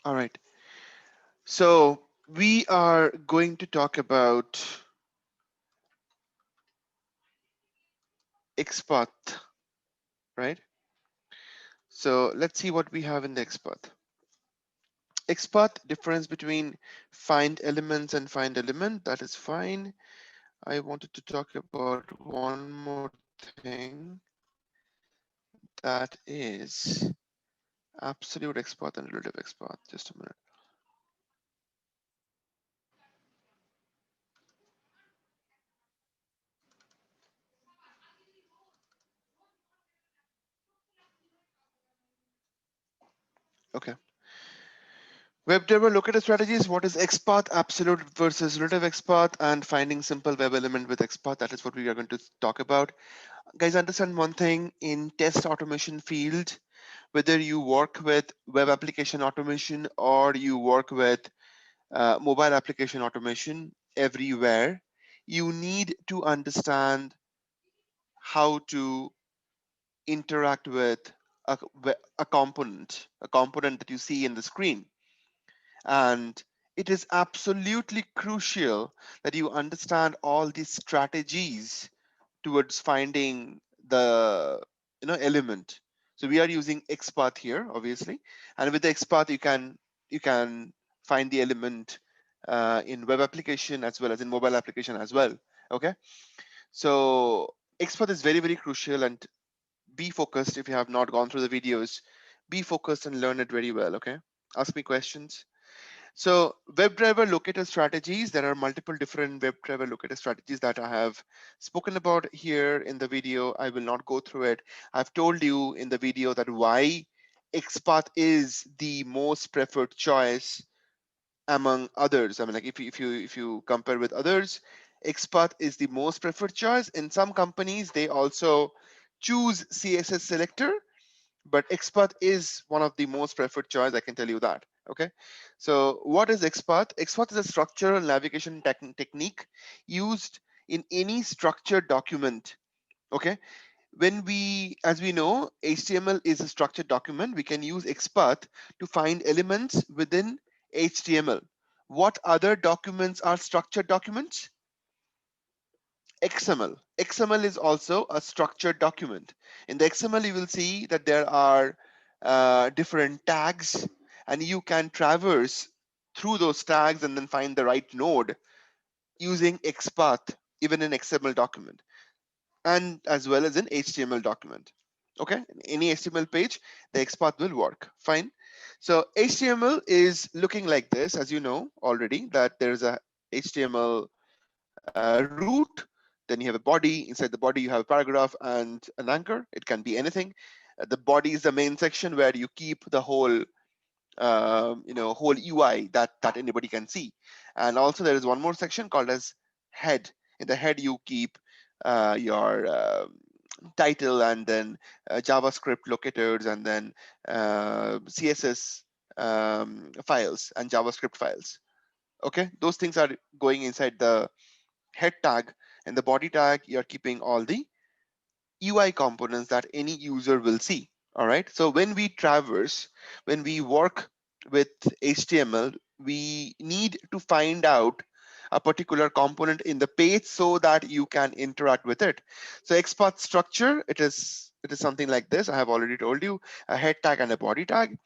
All right. So we are going to talk about Xpath, right? So let's see what we have in the Xpath. Xpath, difference between find elements and find element, that is fine. I wanted to talk about one more thing, that is absolute Xpath and relative Xpath. Just a minute. Okay. WebDriver locator strategies. What is XPath, absolute versus relative XPath, and finding simple web element with XPath? That is what we are going to talk about. Guys, understand one thing in test automation field, whether you work with web application automation or you work with mobile application automation, everywhere, you need to understand how to interact with a component that you see in the screen. And it is absolutely crucial that you understand all these strategies towards finding the element. So we are using XPath here, obviously, and with the XPath you can find the element in web application as well as in mobile application as well. Okay, so XPath is very crucial, and be focused. If you have not gone through the videos, be focused and learn it very well. Okay, ask me questions. So WebDriver locator strategies, there are multiple different WebDriver locator strategies that I have spoken about here in the video. I will not go through it. I've told you in the video that why XPath is the most preferred choice among others. I mean, like if you compare with others, XPath is the most preferred choice. In some companies, they also choose CSS selector, but XPath is one of the most preferred choice. I can tell you that. Okay, so what is XPath? XPath is a structural navigation technique used in any structured document. Okay, as we know, HTML is a structured document. We can use XPath to find elements within HTML. What other documents are structured documents? XML. XML is also a structured document. In the XML, you will see that there are different tags, and you can traverse through those tags and then find the right node using XPath, even in XML document, and as well as in HTML document. Okay, in any HTML page, the XPath will work fine. So HTML is looking like this, as you know already, that there's a HTML root, then you have a body. Inside the body you have a paragraph and an anchor. It can be anything. The body is the main section where you keep the whole UI that anybody can see. And also there is one more section called as head. In the head you keep your title, and then JavaScript locators, and then CSS files and JavaScript files. Okay, those things are going inside the head tag, and the body tag, you're keeping all the UI components that any user will see. All right. So when we traverse, when we work with HTML, we need to find out a particular component in the page so that you can interact with it. So XPath structure, it is something like this. I have already told you, a head tag and a body tag.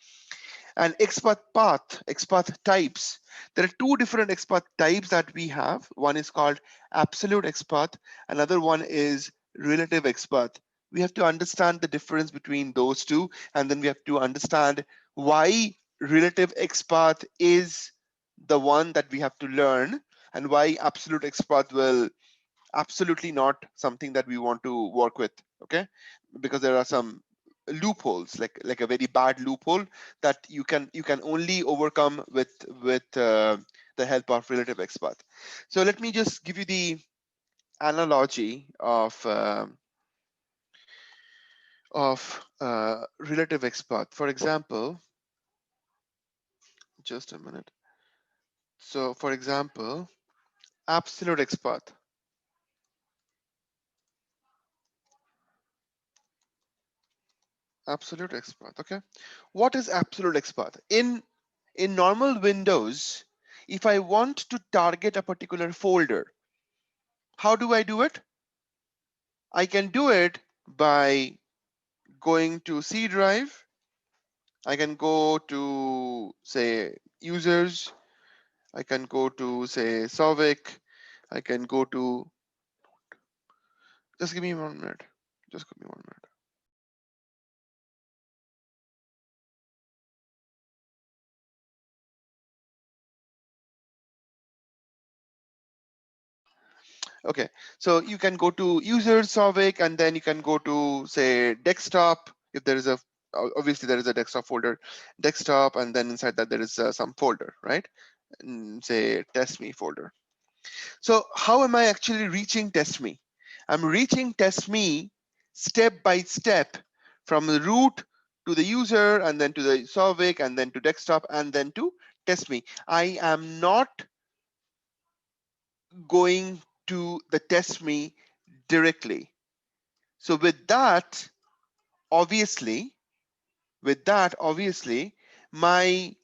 And XPath path, XPath types. There are two different XPath types that we have. One is called absolute XPath. Another one is relative XPath. We have to understand the difference between those two, and then we have to understand why relative XPath is the one that we have to learn, and why absolute XPath will absolutely not something that we want to work with. Okay, because there are some loopholes, like a very bad loophole that you can only overcome with the help of relative XPath. So let me just give you the analogy of relative XPath. For example, just a minute. So for example, absolute XPath. Absolute XPath. Okay, what is absolute XPath? In In normal Windows, if I want to target a particular folder, how do I do it? I can do it by going to C drive. I can go to, say, users. I can go to, say, Sovic. I can go to, just give me 1 minute. Just give me 1 minute. Okay, so you can go to users, Sovic, and then you can go to, say, desktop. If there is a, obviously there is a desktop folder, desktop, and then inside that there is some folder, right? Say test me folder. So how am I actually reaching test me? I'm reaching test me step by step from the root to the user, and then to the Sovic, and then to desktop, and then to test me. I am not going to the test me directly. So with that, obviously, my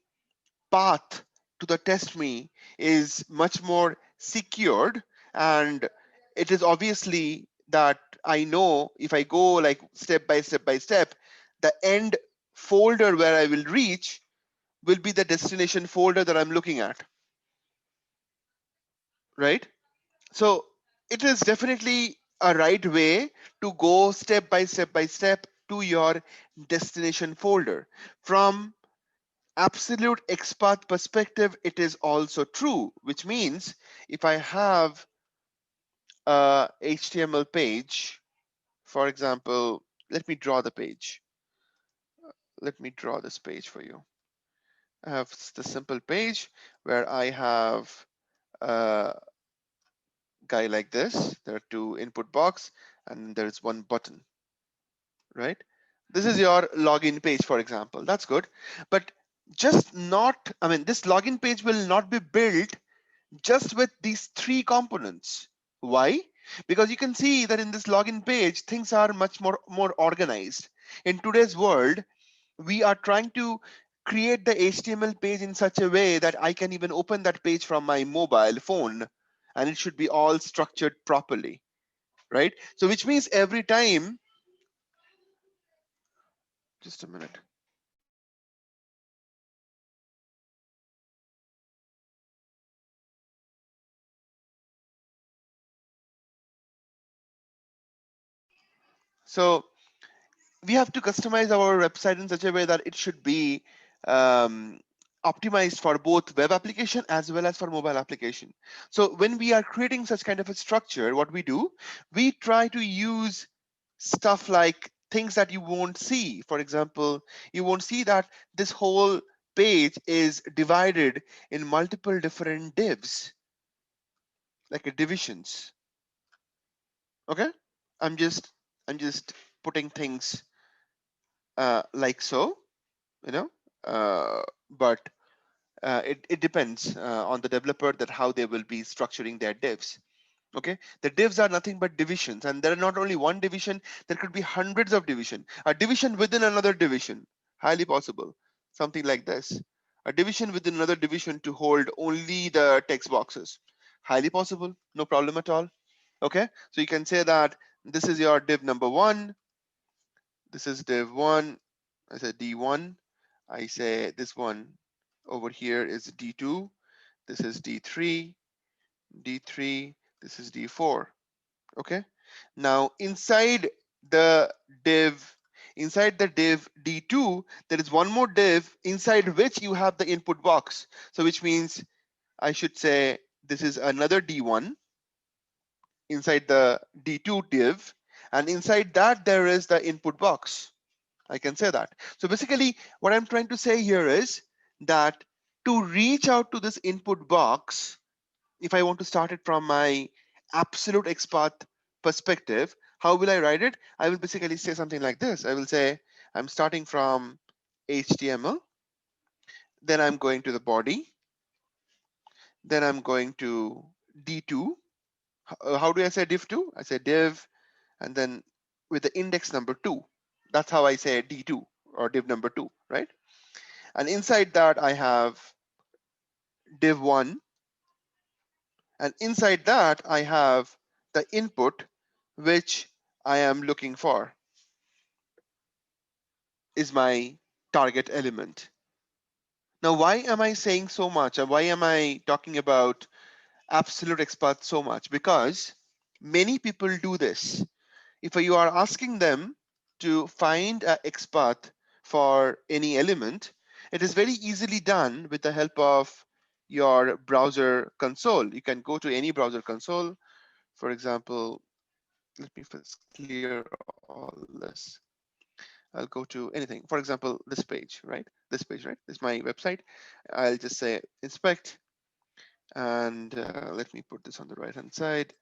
path to the test me is much more secured, and it is obviously that I know if I go like step by step by step, the end folder where I will reach will be the destination folder that I'm looking at, right? So it is definitely a right way to go step by step by step to your destination folder. From absolute XPath perspective, it is also true, which means if I have a HTML page, for example, let me draw the page. Let me draw this page for you. I have the simple page where I have a guy like this. There are two input box and there is one button, right? This is your login page, for example. That's good. But just not, I mean, this login page will not be built just with these three components. Why? Because you can see that in this login page, things are much more organized. In today's world, we are trying to create the HTML page in such a way that I can even open that page from my mobile phone, and it should be all structured properly, right? So which means every time, just a minute. So we have to customize our website in such a way that it should be um, optimized for both web application as well as for mobile application. So when we are creating such kind of a structure, what we do, we try to use stuff like things that you won't see. For example, you won't see that this whole page is divided in multiple different divs, like a divisions. Okay, i'm just I'm just putting things like so, you know, but it depends on the developer that how they will be structuring their divs. Okay, the divs are nothing but divisions, and there are not only one division, there could be hundreds of division, a division within another division, highly possible, something like this, a division within another division to hold only the text boxes, highly possible, no problem at all. Okay, so you can say that this is your div number one, this is div one, I said D1. I say this one over here is D2. This is D3, D3. This is D4. Okay. Now the div, inside the div D2, there is one more div inside which you have the input box. So which means I should say this is another D1 inside the D2 div, and inside that there is the input box. I can say that. So basically, what I'm trying to say here is that to reach out to this input box, if I want to start it from my absolute XPath perspective, how will I write it? I will basically say something like this. I will say, I'm starting from HTML, then I'm going to the body, then I'm going to D2. How do I say div2? I say div, and then with the index number 2. That's how I say D2 or div number 2, right? And inside that I have div1, and inside that I have the input which I am looking for is my target element. Now, why am I saying so much, or why am I talking about absolute XPath so much? Because many people do this. If you are asking them to find a XPath for any element, it is very easily done with the help of your browser console. You can go to any browser console. For example, let me first clear all this. I'll go to anything. For example, this page, right? This page, right? This is my website. I'll just say inspect, and let me put this on the right hand side.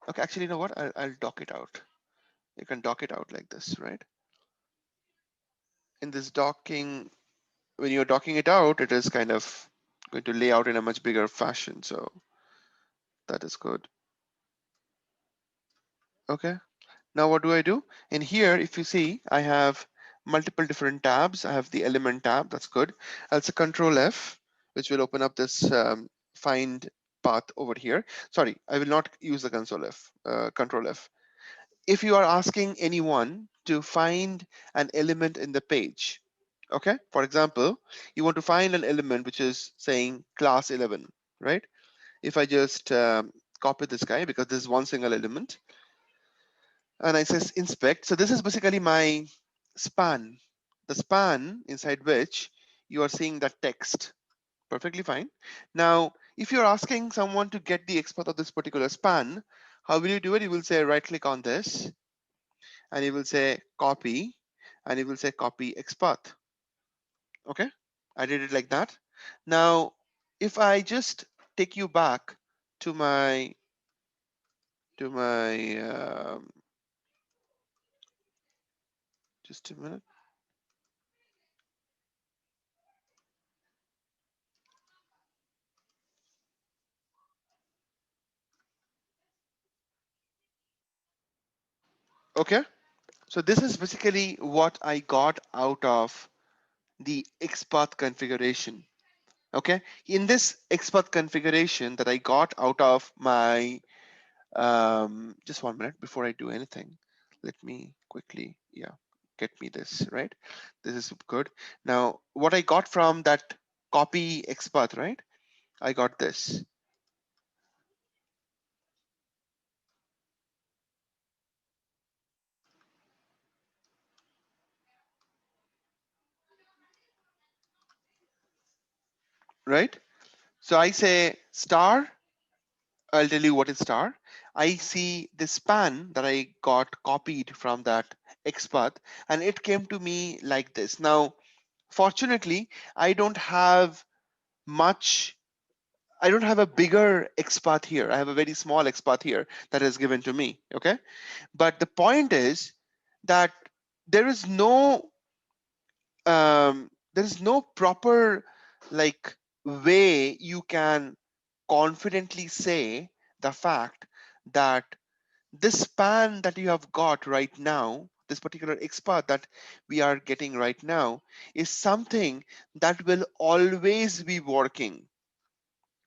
Okay, actually, you know what? I'll dock it out. You can dock it out like this, right? In this docking, when you're docking it out, it is kind of going to lay out in a much bigger fashion. So that is good. Okay. Now what do I do? In here, if you see, I have multiple different tabs. I have the element tab. That's good. I'll say Control F, which will open up this find path over here. Sorry, I will not use the Control F. Control F. If you are asking anyone to find an element in the page, okay, for example, you want to find an element which is saying class 11, right? If I just copy this guy, because this is one single element, and I says inspect. So this is basically my span, the span inside which you are seeing that text. Perfectly fine. Now, if you're asking someone to get the XPath of this particular span, how will you do it? You will say right click on this, and you will say copy, and you will say copy XPath. Okay, I did it like that. Now, if I just take you back to my to my just a minute. Okay, so this is basically what I got out of the XPath configuration. Okay, in this XPath configuration that I got out of my just 1 minute before I do anything, let me quickly, yeah, get me this right. This is good. Now, what I got from that copy XPath, right? I got this, right? So I say star. I'll tell you what is star. I see the span that I got copied from that XPath, and it came to me like this. Now, fortunately, I don't have much. I don't have a bigger XPath here. I have a very small XPath here that is given to me. Okay, but the point is that there is no proper like way you can confidently say the fact that this span that you have got right now, this particular XPath that we are getting right now, is something that will always be working.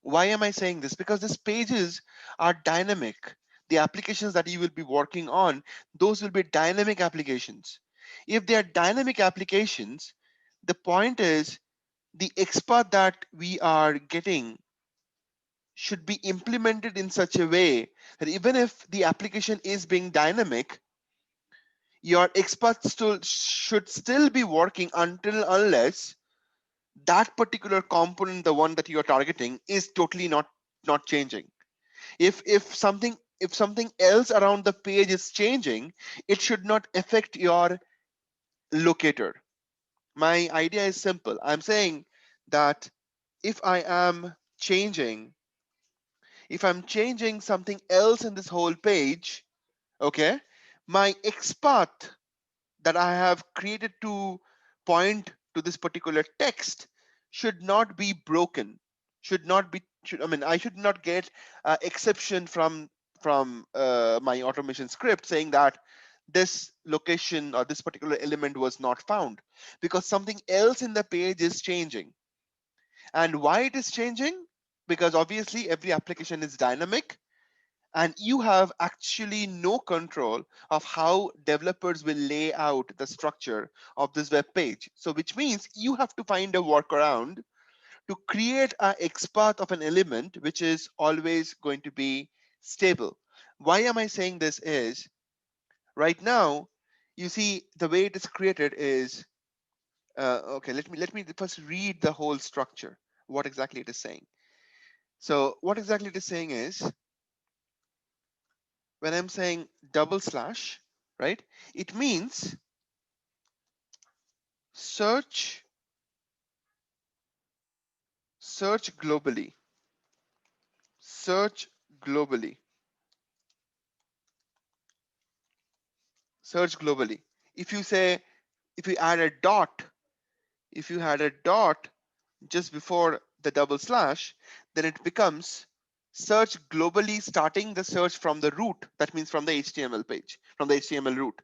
Why am I saying this? Because these pages are dynamic. The applications that you will be working on, those will be dynamic applications. If they are dynamic applications, the point is the XPath that we are getting should be implemented in such a way that even if the application is being dynamic, your XPath should still be working until unless that particular component, the one that you are targeting, is totally not changing. If something else around the page is changing, it should not affect your locator. My idea is simple. I'm saying that if I am changing, if I'm changing something else in this whole page, okay, my XPath that I have created to point to this particular text should not be broken, should not be, I mean, I should not get exception from my automation script saying that this location or this particular element was not found, because something else in the page is changing. And why it is changing? Because obviously every application is dynamic, and you have actually no control of how developers will lay out the structure of this web page. So which means you have to find a workaround to create a XPath of an element which is always going to be stable. Why am I saying this is, right now, you see the way it is created is, okay, let me first read the whole structure, what exactly it is saying. So what exactly it is saying is, when I'm saying double slash, right, it means search, search globally, search globally, search globally. If you say, if you add a dot, if you had a dot just before the double slash, then it becomes search globally, starting the search from the root. That means from the HTML page, from the HTML root.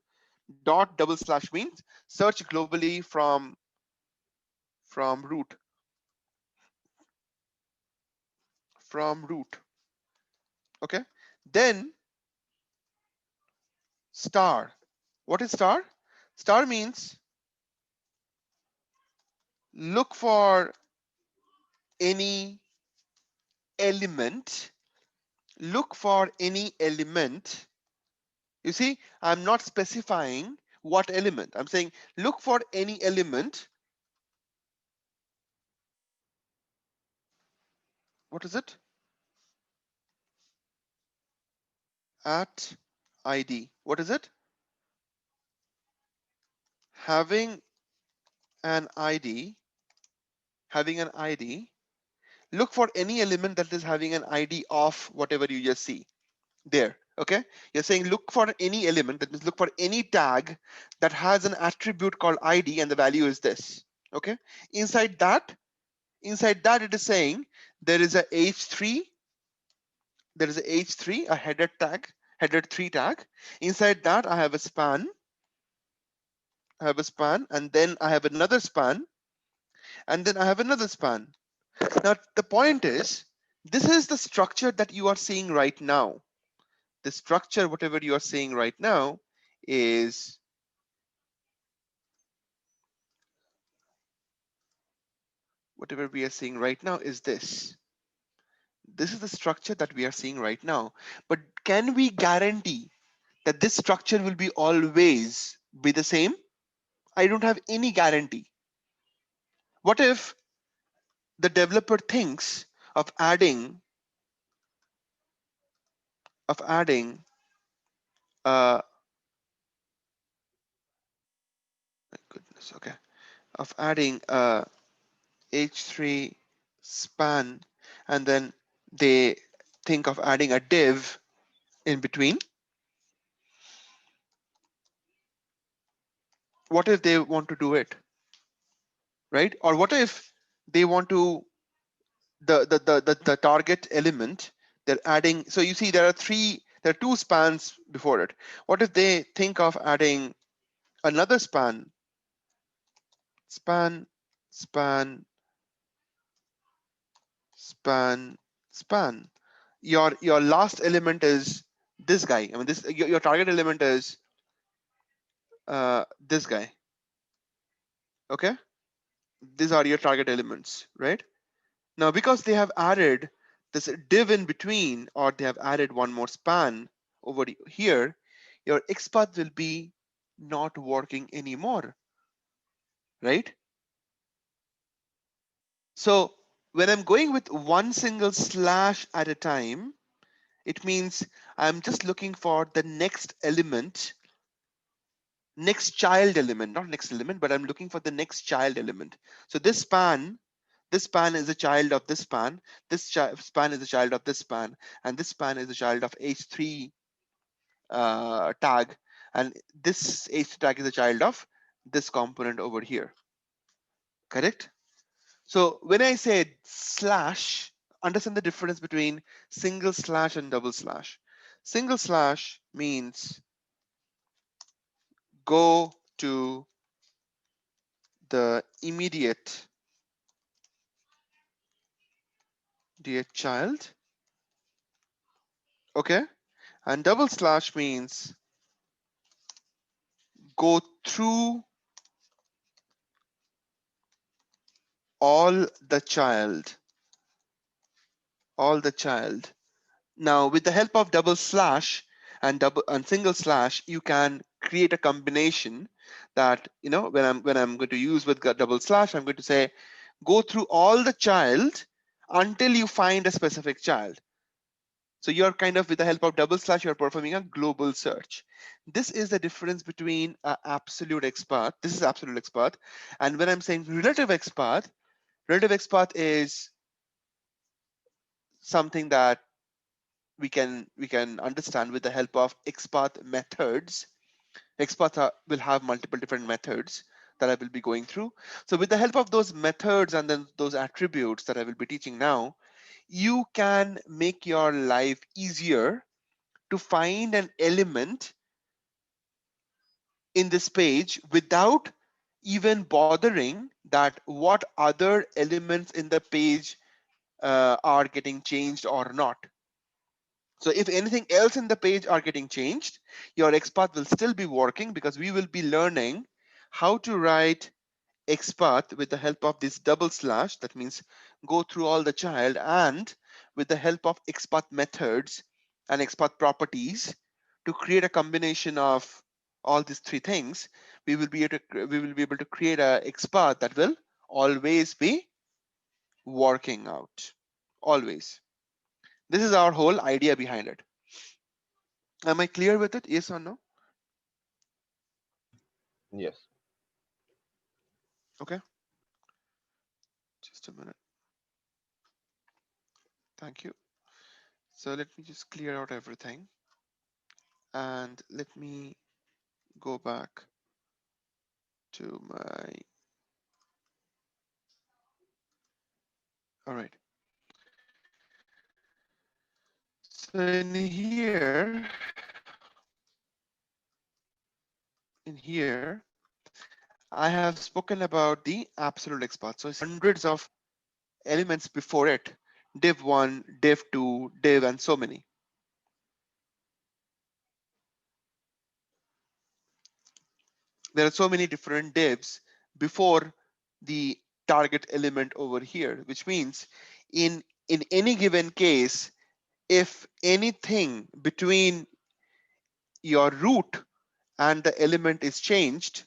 Dot double slash means search globally from root, from root. Okay. Then star. What is star? Star means look for any element. Look for any element. You see, I'm not specifying what element. I'm saying look for any element. What is it? At ID. What is it? Having an ID. Having an ID. Look for any element that is having an ID of whatever you just see there. Okay, you're saying look for any element, that means look for any tag that has an attribute called ID and the value is this. Okay, inside that, it is saying there is a h3, there is a h3, a header tag, header 3 tag. Inside that I have a span, and then I have another span, and then I have another span. Now the point is, this is the structure that you are seeing right now. The structure, whatever you are seeing right now, is whatever we are seeing right now is this. This is the structure that we are seeing right now. But can we guarantee that this structure will be always be the same? I don't have any guarantee. What if the developer thinks of adding of adding my goodness, okay, of adding a h3 span, and then they think of adding a div in between? What if they want to do it, right? Or what if they want to, the target element they're adding, so you see there are two spans before it. What if they think of adding another span, span, span, span, span? Your last element is this guy. I mean, this your target element is this guy. Okay, these are your target elements, right? Now, because they have added this div in between, or they have added one more span over here, your XPath will be not working anymore, right? So when I'm going with one single slash at a time, it means I'm just looking for the next element, next child element, not next element, but I'm looking for the next child element. So this span, is a child of this span, span is a child of this span, and this span is a child of h3 tag, and this h3 tag is a child of this component over here. Correct? So when I say slash, understand the difference between single slash and double slash. Single slash means go to the immediate dear child. Okay, and double slash means go through all the child, all the child. Now, with the help of double slash and single slash, you can create a combination that, you know, when I'm going to use with double slash, I'm going to say go through all the child until you find a specific child. So you're kind of, with the help of double slash, you're performing a global search. This is the difference between absolute XPath. This is absolute XPath, and when I'm saying relative XPath is something that we can understand with the help of XPath methods. XPath will have multiple different methods that I will be going through. So with the help of those methods and then those attributes that I will be teaching now, you can make your life easier to find an element in this page without even bothering that what other elements in the page are getting changed or not. So if anything else in the page are getting changed, your XPath will still be working, because we will be learning how to write XPath with the help of this double slash. That means go through all the child, and with the help of XPath methods and XPath properties to create a combination of all these three things. We will be able to create a XPath that will always be working out. Always. This is our whole idea behind it. Am I clear with it? Yes or no? Yes. Okay, just a minute. Thank you. So let me just clear out everything, and let me go back to my, all right. So in here, I have spoken about the absolute XPath. So it's hundreds of elements before it, div1, div2, div, and so many. There are so many different divs before the target element over here, which means in any given case, if anything between your root and the element is changed,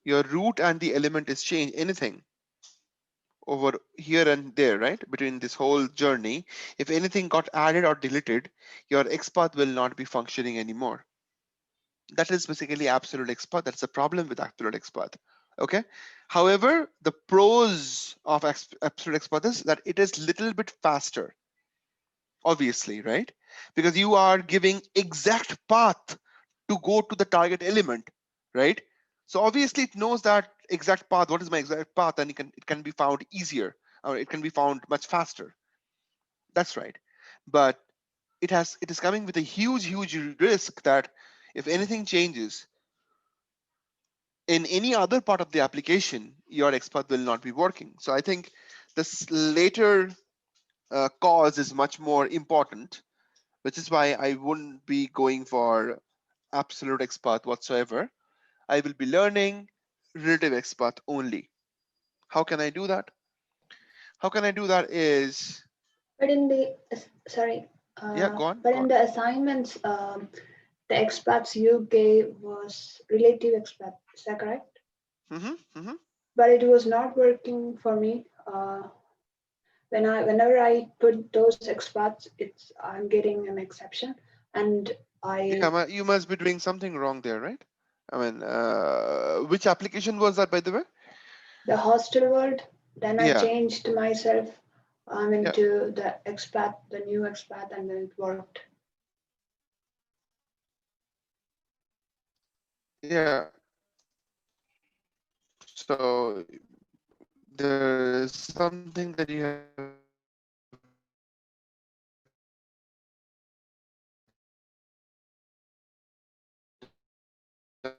your root and the element is changed, anything over here and there, right? Between this whole journey, if anything got added or deleted, your XPath will not be functioning anymore. That is basically absolute XPath. That's the problem with absolute XPath. Okay. However, the pros of absolute XPath is that it is little bit faster, obviously, right? Because you are giving exact path to go to the target element, right? So obviously it knows that exact path, what is my exact path, and it can be found easier, or it can be found much faster. That's right. But it is coming with a huge risk that if anything changes in any other part of the application, your XPath will not be working. So I think this later cause is much more important, which is why I wouldn't be going for absolute XPath whatsoever. I will be learning relative XPath only. How can I do that? How can I do that is, But in the sorry, yeah, go on, but go in on. the assignments, the expats you gave was relative expat. Is that correct? Mm-hmm, mm-hmm. But it was not working for me. Whenever I put those expats, it's I'm getting an exception, and Yeah, I you must be doing something wrong there, right? I mean, which application was that, by the way? the hostel world. Then I Yeah, changed myself yeah, into the expat, the new expat, and then it worked. yeah. So there is something that you have to do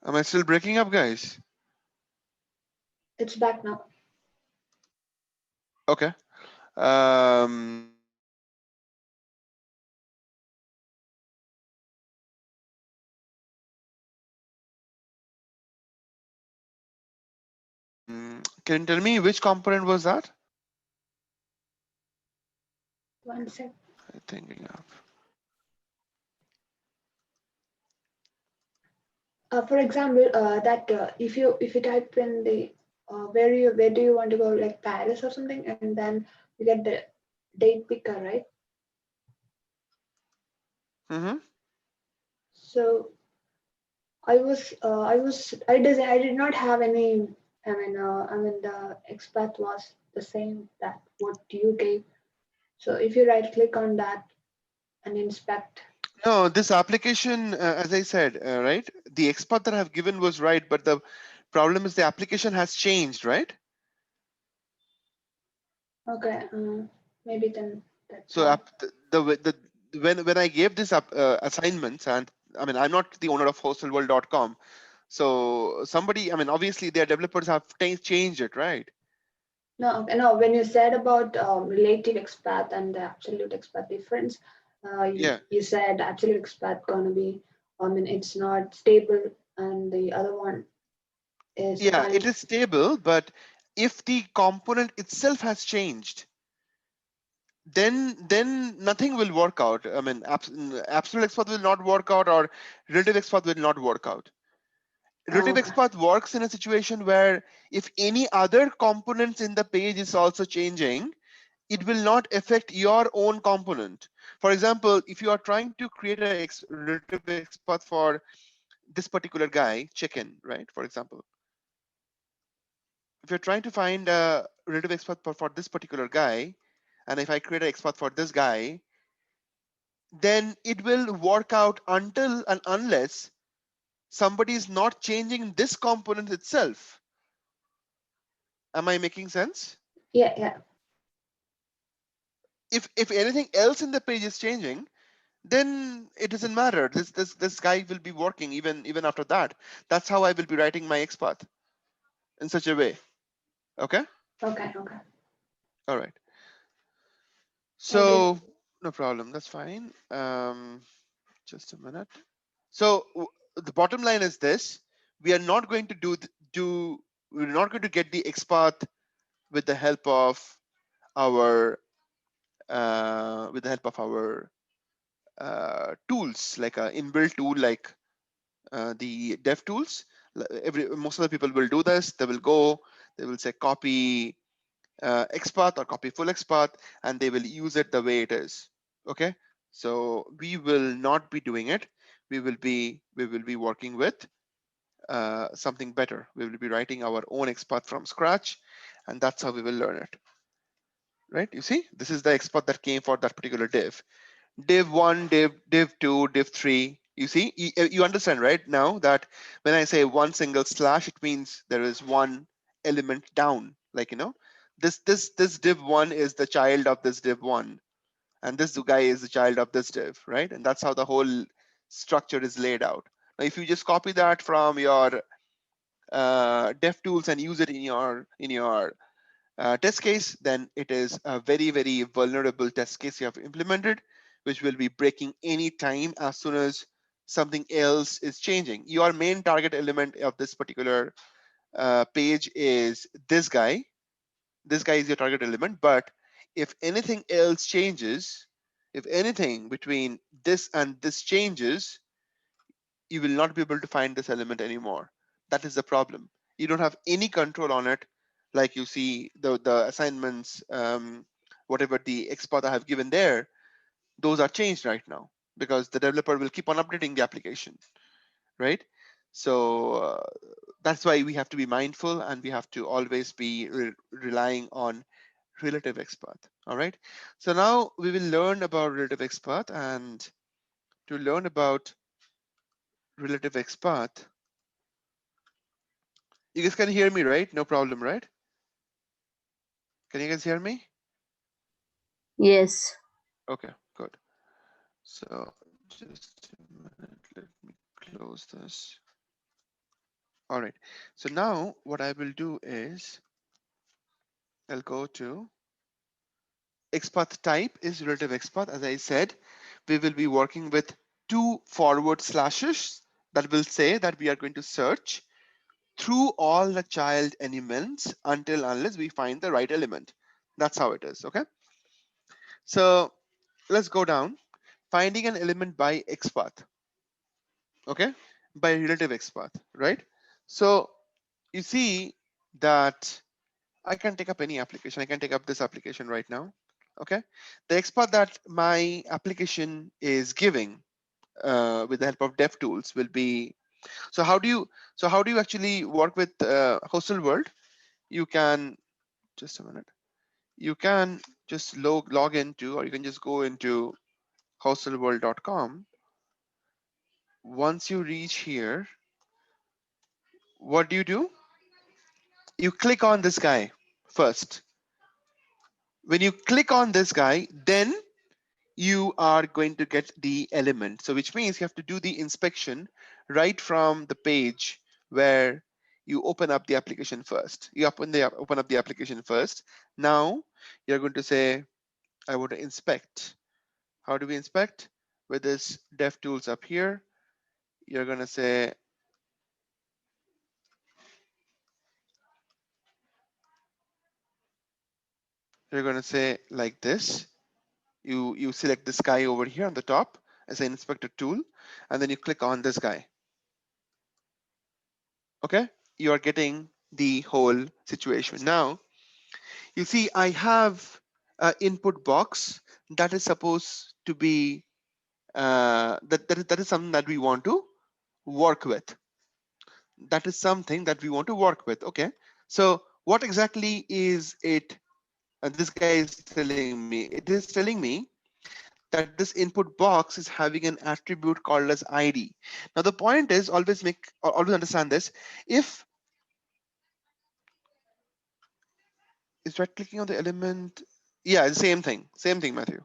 Am I still breaking up, guys? It's back now. Okay. Can you tell me which component was that? One sec. I think For example, that if you type in the where do you want to go, like Paris or something, and then you get the date picker, right? Mm-hmm. So I did not have any. I mean the expat was the same that what you gave. So if you right click on that and inspect, No, this application, as I said, right? The XPath that I have given was right, but the problem is the application has changed, right? okay, maybe then that's So why. when I gave this assignments, and I mean, I'm not the owner of hostelworld.com, so somebody, I mean, obviously their developers have changed it, right? No, okay, no. When you said about relative expat and the absolute expat difference, Yeah, you said absolute expat gonna be, I mean, it's not stable, and the other one is yeah, it kind. is stable, but if the component itself has changed, then nothing will work out. I mean, absolute XPath will not work out, or relative XPath will not work out. Oh, Relative okay, XPath works in a situation where if any other components in the page is also changing, it will not affect your own component. For example, if you are trying to create a relative XPath for this particular guy, chicken, right? For example, if you're trying to find a relative XPath for this particular guy, and if I create an XPath for this guy, then it will work out until and unless somebody is not changing this component itself. Am I making sense? yeah, yeah, If anything else in the page is changing, then it doesn't matter. This guy will be working even after that. That's how I will be writing my XPath in such a way. Okay. okay, okay. All right. Maybe So no problem. That's fine. Just a minute. So the bottom line is this: we are not going to do. We're not going to get the XPath with the help of our tools, like an inbuilt tool like the dev tools. Most of the people will do this. They will go, they will say copy XPath or copy full XPath, and they will use it the way it is. Okay, so we will not be doing it. We will be working with something better. We will be writing our own XPath from scratch, and that's how we will learn it. Right? You see, this is the XPath that came for that particular div. Div 1, div 2, div 3. You see, you understand right now that when I say one single slash, it means there is one element down. Like, this div 1 is the child of this div 1, and this guy is the child of this div, right? And that's how the whole structure is laid out. Now, if you just copy that from your dev tools and use it in your test case, then it is a very, very vulnerable test case you have implemented, which will be breaking any time as soon as something else is changing. Your main target element of this particular page is this guy. This guy is your target element, but if anything else changes, if anything between this and this changes, you will not be able to find this element anymore. That is the problem. You don't have any control on it. Like you see the assignments, whatever the XPath I have given there, those are changed right now because the developer will keep on updating the application, right? So that's why we have to be mindful, and we have to always be relying on relative XPath. All right. So now we will learn about relative XPath, and to learn about relative XPath, you guys can hear me, right? No problem, right? Can you guys hear me? Yes. Okay, good. So just a minute, let me close this. All right. So now what I will do is I'll go to XPath type is relative XPath. As I said, we will be working with two forward slashes that will say that we are going to search through all the child elements until unless we find the right element. That's how it is. Okay. So let's go down. Finding an element by XPath. Okay. By relative XPath. Right. So you see that I can take up any application. I can take up this application right now. Okay. The XPath that my application is giving with the help of dev tools will be, how do you actually work with hostel world? You can, just a minute, you can just log into, or you can just go into hostelworld.com. Once you reach here, what do? You click on this guy first. When you click on this guy, then you are going to get the element. So which means you have to do the inspection right from the page where you open up the application first. You open up the application first. Now you're going to say, I want to inspect. How do we inspect? With this dev tools up here, you're going to say, like this. You select this guy over here on the top as an inspector tool, and then you click on this guy. Okay, you are getting the whole situation. Now you see I have an input box that is supposed to be that is something that we want to work with. That is something that we want to work with. Okay, so what exactly is it? This guy is telling me, it is telling me that this input box is having an attribute called as ID. Now the point is, always understand this. If is right clicking on the element, yeah, same thing, Matthew.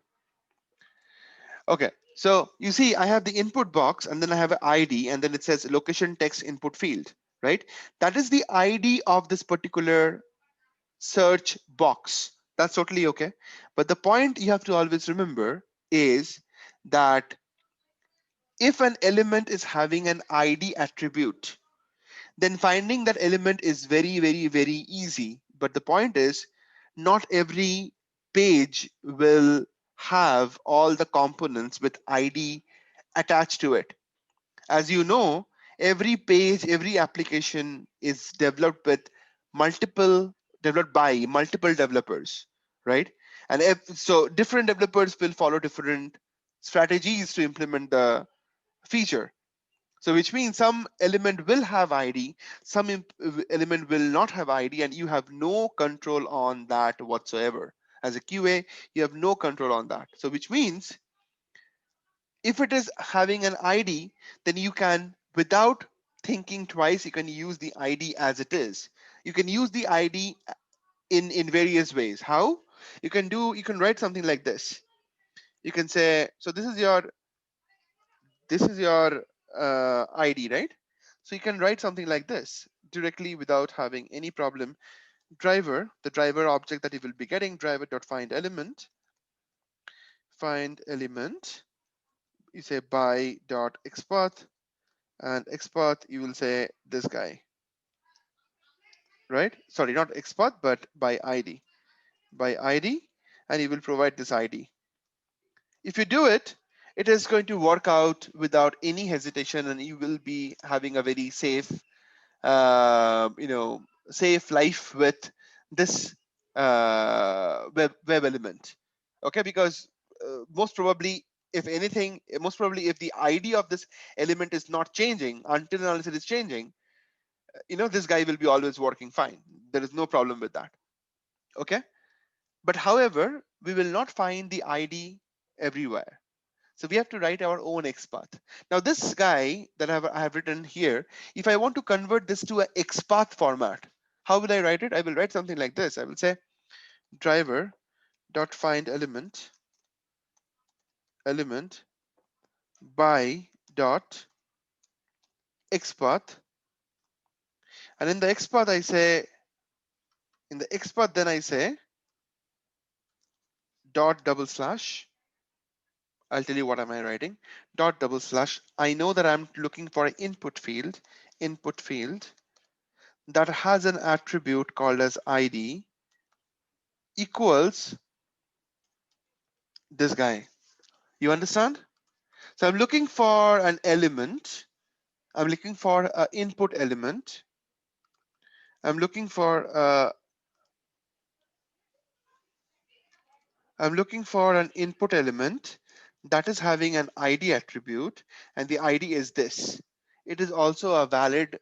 Okay, so you see I have the input box and then I have an ID and then it says location text input field, right? That is the ID of this particular search box. That's totally okay. But the point you have to always remember is that if an element is having an ID attribute, then finding that element is very easy. But the point is, not every page will have all the components with ID attached to it. As you know, every page, every application is developed by multiple developers, right? And so different developers will follow different strategies to implement the feature. So which means some element will have ID, some element will not have ID, and you have no control on that whatsoever. As a QA, you have no control on that. So which means if it is having an ID, then you can, without thinking twice, you can use the ID as it is. You can use the ID in various ways. How? You can write something like this. You can say, so this is your ID, right? So you can write something like this directly without having any problem. The driver object that you will be getting, driver.find element, find element, you say by dot xpath, and xpath, you will say this guy, right? Sorry, not xpath, but by ID, and you will provide this ID. If you do it, it is going to work out without any hesitation, and you will be having a very safe you know, safe life with this web element. Okay, because most probably, if anything, most probably if the ID of this element is not changing until and unless it is changing, this guy will be always working fine. There is no problem with that. Okay, but however, we will not find the ID everywhere. So we have to write our own XPath. Now this guy that I have written here, if I want to convert this to a XPath format, how will I write it? I will write something like this. I will say driver dot find element by dot XPath And in the XPath, I say, in the XPath, then I say dot double slash. I'll tell you what am I writing. Dot double slash. I know that I'm looking for an input field that has an attribute called as ID equals this guy. You understand? So I'm looking for an element. I'm looking for an input element. I'm looking for an input element that is having an ID attribute, and the ID is this. It is also a valid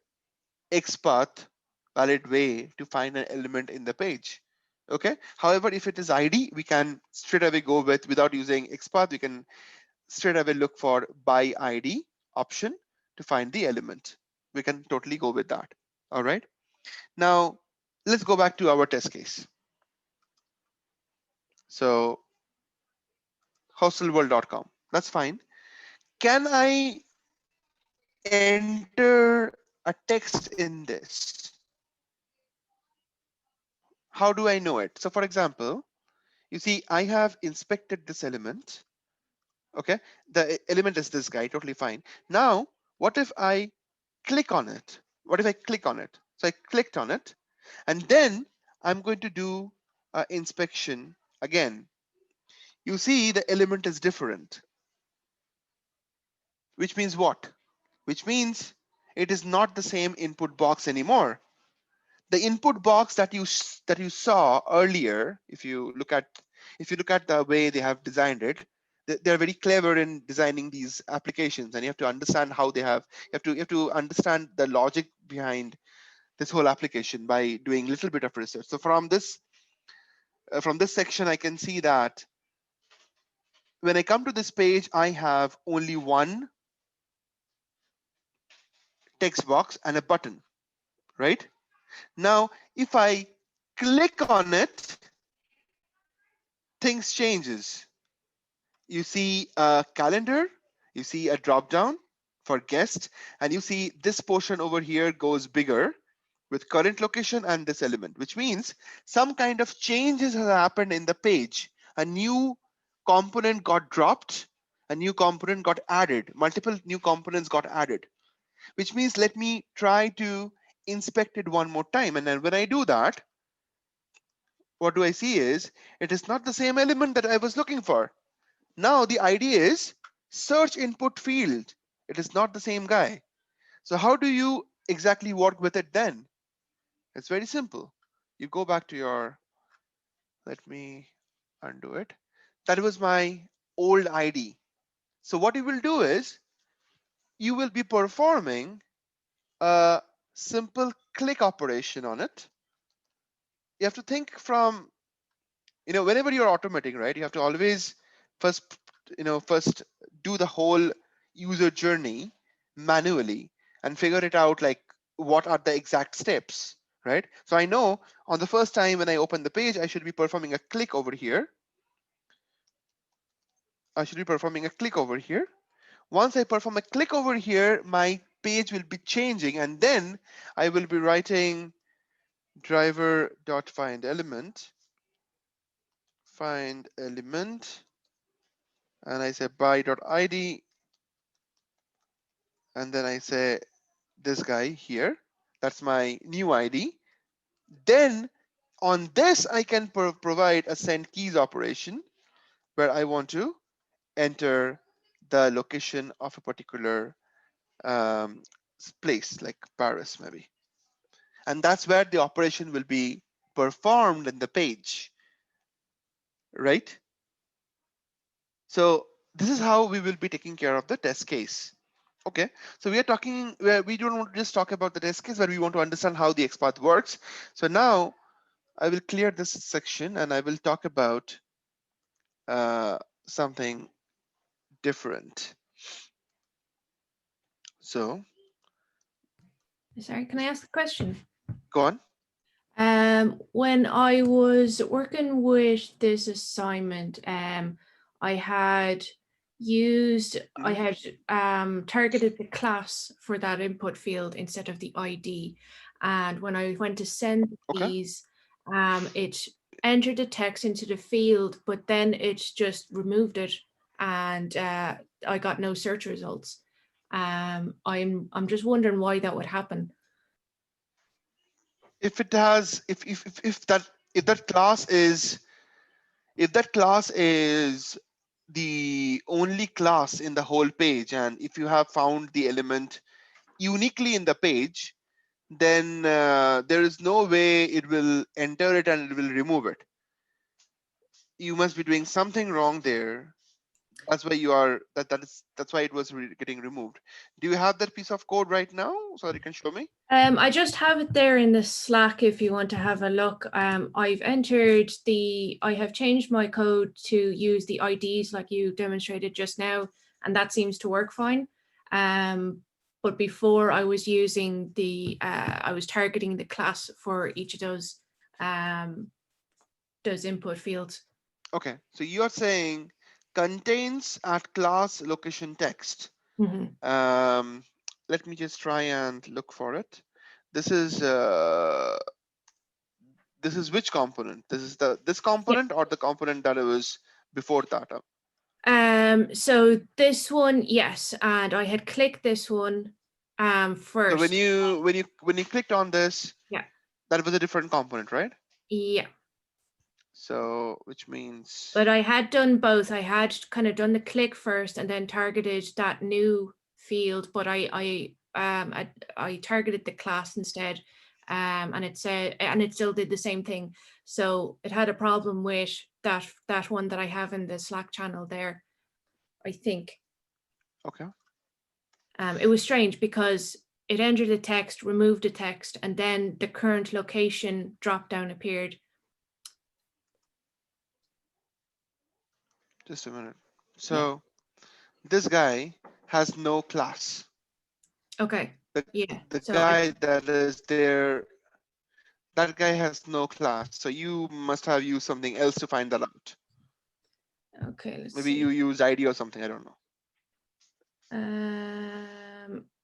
XPath, valid way to find an element in the page. Okay. However, if it is ID, we can straight away go with, without using XPath, we can straight away look for by ID option to find the element. We can totally go with that. All right. Now let's go back to our test case. So hostelworld.com. That's fine. Can I enter a text in this? How do I know it? So for example, you see, I have inspected this element. Okay, the element is this guy, totally fine. Now, what if I click on it? What if I click on it? So I clicked on it, and then I'm going to do inspection again. You see, the element is different, which means what? Which means it is not the same input box anymore. The input box that you saw earlier, if you look at the way they have designed it, they're very clever in designing these applications, and you have to understand how they have you have to understand the logic behind this whole application by doing a little bit of research. So from this section, I can see that when I come to this page, I have only one text box and a button, right? Now, if I click on it, things changes. You see a calendar, you see a drop down for guest, and you see this portion over here goes bigger with current location and this element, which means some kind of changes have happened in the page. A new component got dropped, a new component got added, multiple new components got added, which means let me try to inspect it one more time. And then when I do that, what do I see is it is not the same element that I was looking for. Now the idea is search input field. It is not the same guy. So how do you exactly work with it then? It's very simple. You go back to your, let me undo it. That was my old ID. So what you will do is you will be performing a simple click operation on it. You have to think from, whenever you're automating, right, you have to always first, first do the whole user journey manually and figure it out, like what are the exact steps, right? So I know on the first time when I open the page, I should be performing a click over here. I should be performing a click over here. Once I perform a click over here, my page will be changing, and then I will be writing driver.find element, and I say by.id, and then I say this guy here. That's my new ID. Then on this, I can provide a send keys operation where I want to enter the location of a particular um, place, like Paris, maybe. And that's where the operation will be performed in the page, right? So this is how we will be taking care of the test case. Okay, so we are talking where we don't want to just talk about the test case, but we want to understand how the XPath works. So now I will clear this section and I will talk about uh, something different. So Sorry, can I ask a question? go on. When I was working with this assignment, I had I Mhm. had targeted the class for that input field instead of the ID. And when I went to send the Okay. keys, it entered the text into the field, but then it just removed it, and I got no search results. I'm just wondering why that would happen. If it has, if that class is, if that class is the only class in the whole page, and if you have found the element uniquely in the page, then there is no way it will enter it and it will remove it. You must be doing something wrong there. That's why you are that's why it was getting removed. Do you have that piece of code right now so that you can show me? I just have it there in the Slack if you want to have a look. I've entered I have changed my code to use the IDs like you demonstrated just now, and that seems to work fine. But before I was using I was targeting the class for each of those input fields. Okay, so you are saying contains at class location text. Mm-hmm. Let me just try and look for it. This is which component? This is this component or the component that it was before that? So this one, yes, and I had clicked this one first. So when you clicked on this, yeah, that was a different component, right? yeah. So which means, But I had done both. I had kind of done the click first and then targeted that new field, but I targeted the class instead, and it said, and it still did the same thing. So it had a problem with that one that I have in the Slack channel there, I think. okay. It was strange because it entered the text, removed the text, and then the current location drop down appeared. Just a minute. So this guy has no class. Okay. The So guy that is there, that guy has no class. So you must have used something else to find that out. Okay, let's Maybe see. you use ID or something. I don't know.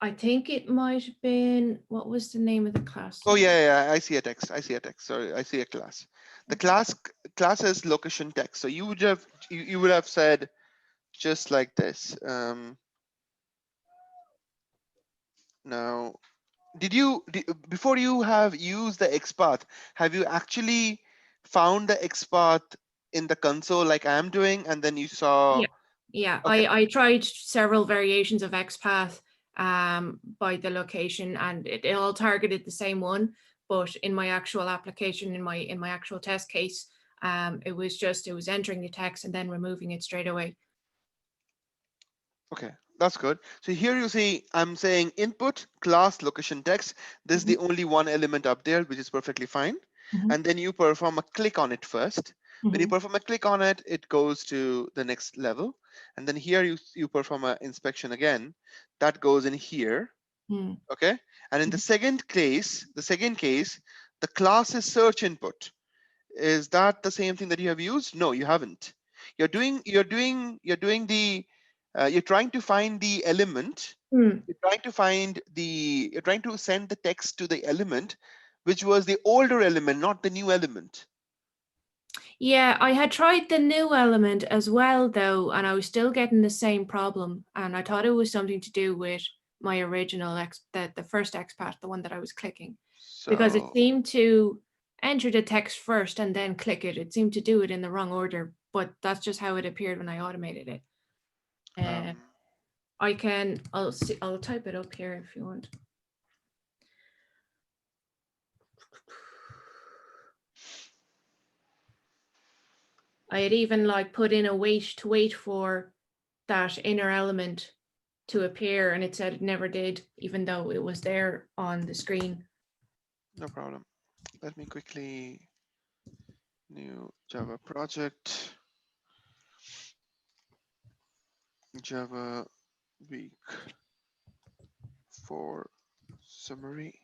I think it might have been, what was the name of the class? Oh yeah. I see a text. I see a text. Sorry, I see a class. The class is location text. So you would have said just like this. Now, before you have used the Xpath, have you actually found the Xpath in the console like I am doing, and then you saw? Yeah. Okay. I tried several variations of XPath by the location, and it all targeted the same one. But in my actual application, in my actual test case, it was entering the text and then removing it straight away. Okay, that's good. So here you see I'm saying input class location text. This is the only one element up there, which is perfectly fine. And then you perform a click on it first. When you perform a click on it, it goes to the next level. And then here you perform an inspection again. That goes in here. Okay. And in the second case, the class is search input. Is that the same thing that you have used? No, you haven't. You're trying to find the element. You're trying to send the text to the element, which was the older element, not the new element. Yeah, I had tried the new element as well, though, and I was still getting the same problem. And I thought it was something to do with my original the first XPath, the one that I was clicking, because it So seemed to enter the text first and then click it. It seemed to do it in the wrong order, but that's just how it appeared when I automated it. I'll type it up here if you want. I had even like put in a wait for that inner element to appear, and it said it never did, even though it was there on the screen. no problem. Let me quickly new Java project, Java week 4 summary.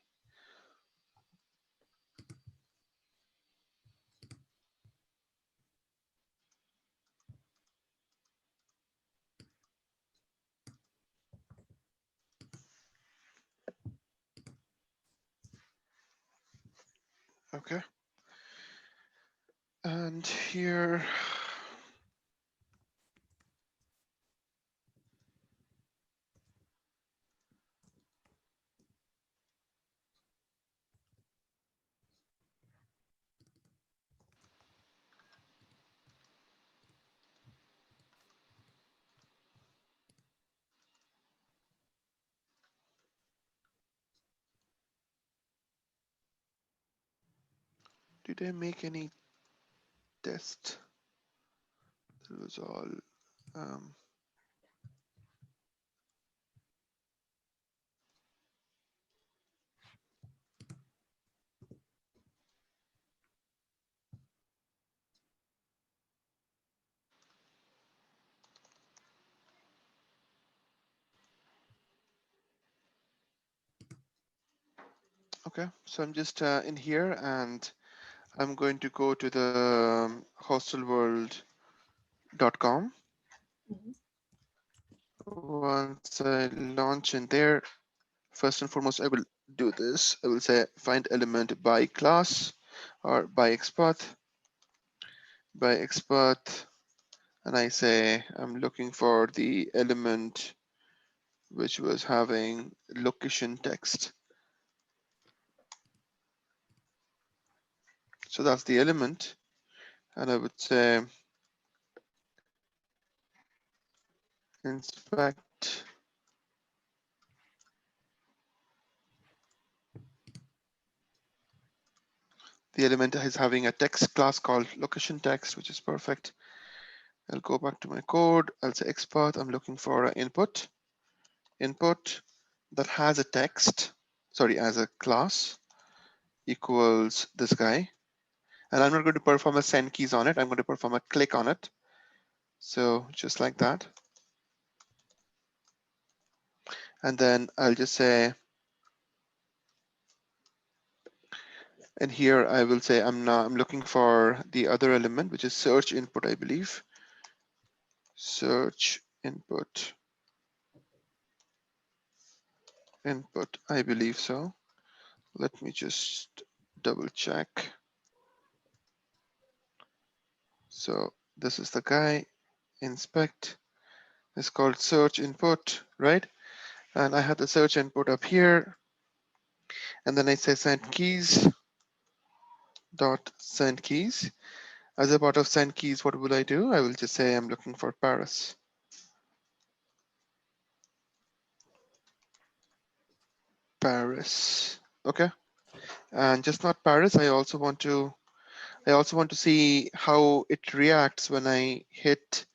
Okay. And here, did I make any test? That was all. Um, okay, so I'm just in here, and I'm going to go to the hostelworld.com. Mhm. Once I launch in there, first and foremost, I will do this. I will say find element by class or by Xpath, and I say I'm looking for the element which was having location text. So that's the element, and I would say inspect. The element is having a text class called location text, which is perfect. I'll go back to my code. I'll say Xpath. I'm looking for an input that has a text, sorry, as a class equals this guy. And I'm not going to perform a send keys on it. I'm going to perform a click on it. So just like that. And then I'll just say, and here I will say I'm looking for the other element, which is search input, I believe. Search input, I believe so. Let me just double check. So this is the guy, inspect. It's called search input, right? And I have the search input up here. And then I say send keys dot send keys. As a part of send keys, what will I do? I will just say I'm looking for Paris. Paris. Okay. And just not Paris, I also want to see how it reacts when I hit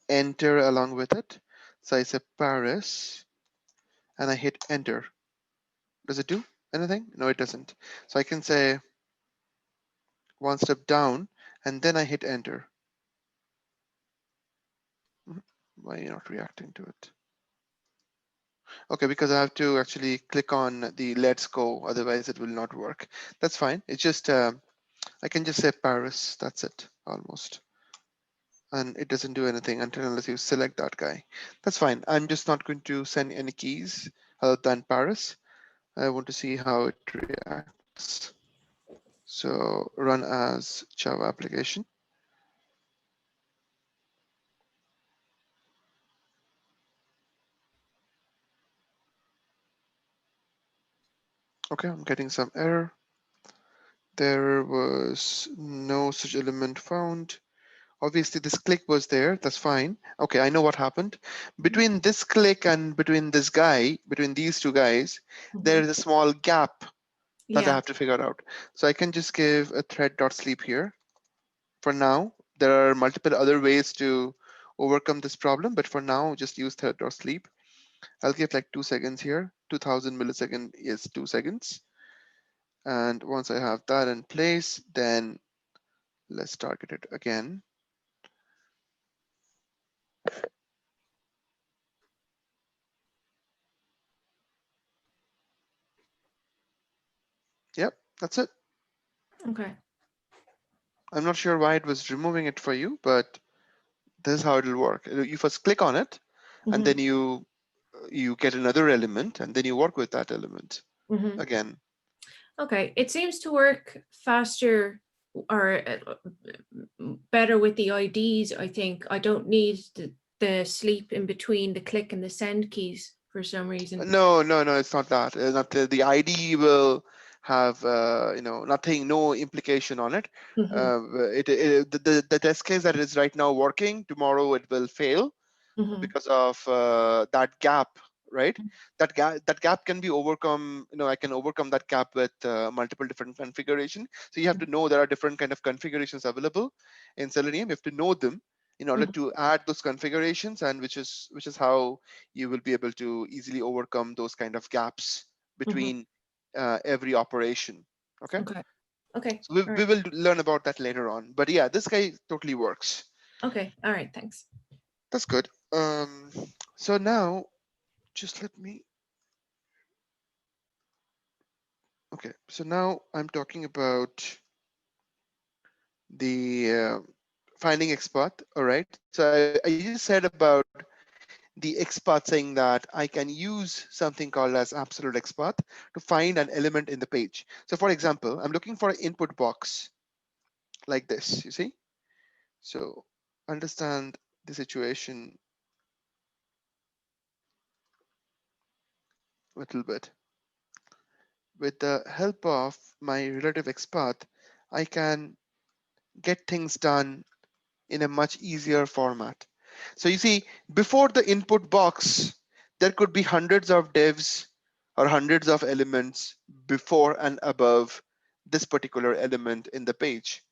enter along with it. So I say Paris and I hit enter. Does it do anything? No, it doesn't. So I can say one step down and then I hit enter. Why are you not reacting to it? Okay, because I have to actually click on the let's go, otherwise it will not work. That's fine. It's just, I can just say Paris, that's it, almost. And it doesn't do anything until unless you select that guy. That's fine. I'm just not going to send any keys other than Paris. I want to see how it reacts. So run as Java application. Okay, I'm getting some error. There was no such element found. Obviously this click was there, that's fine. Okay, I know what happened. Between this click and between this guy, between these two guys, there is a small gap that I Yeah. have to figure out. So I can just give a thread.sleep here. For now, there are multiple other ways to overcome this problem, but for now, just use thread.sleep. I'll give like 2 seconds here. 2000 millisecond is 2 seconds. And once I have that in place, then let's target it again. Yep, that's it. Okay. I'm not sure why it was removing it for you, but this is how it'll work. You first click on it, and then you get another element, and then you work with that element again. Okay, it seems to work faster or better with the IDs, I think. I don't need the sleep in between the click and the send keys for some reason. No, no, no, it's not that. Not the ID will have nothing, no implication on it. Mhm, The test case that is right now working, tomorrow it will fail mhm, because of that gap, right? That gap can be overcome. I can overcome that gap with multiple different configuration. So you have to know there are different kind of configurations available in Selenium. You have to know them in order mhm, to add those configurations, and which is how you will be able to easily overcome those kind of gaps mhm. between every operation. Okay, Okay. Okay. so we, All we right. will learn about that later on. But yeah, this guy totally works. Okay. All right. Thanks. That's good. So now just let me. Okay, so now I'm talking about the finding XPath. All right, so I just said about the XPath saying that I can use something called as absolute XPath to find an element in the page. So for example, I'm looking for an input box like this, you see? So understand the situation a little bit. With the help of my relative XPath, I can get things done in a much easier format. So you see, before the input box, there could be hundreds of divs or hundreds of elements before and above this particular element in the page.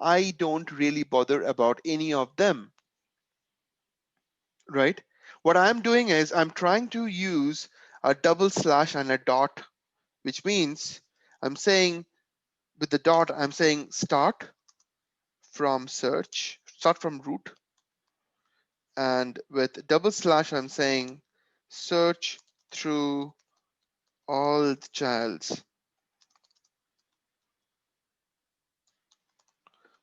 I don't really bother about any of them, right? What I'm doing is I'm trying to use a double slash and a dot, which means I'm saying with the dot, I'm saying start from search, start from root, and with double slash I'm saying search through all the childs,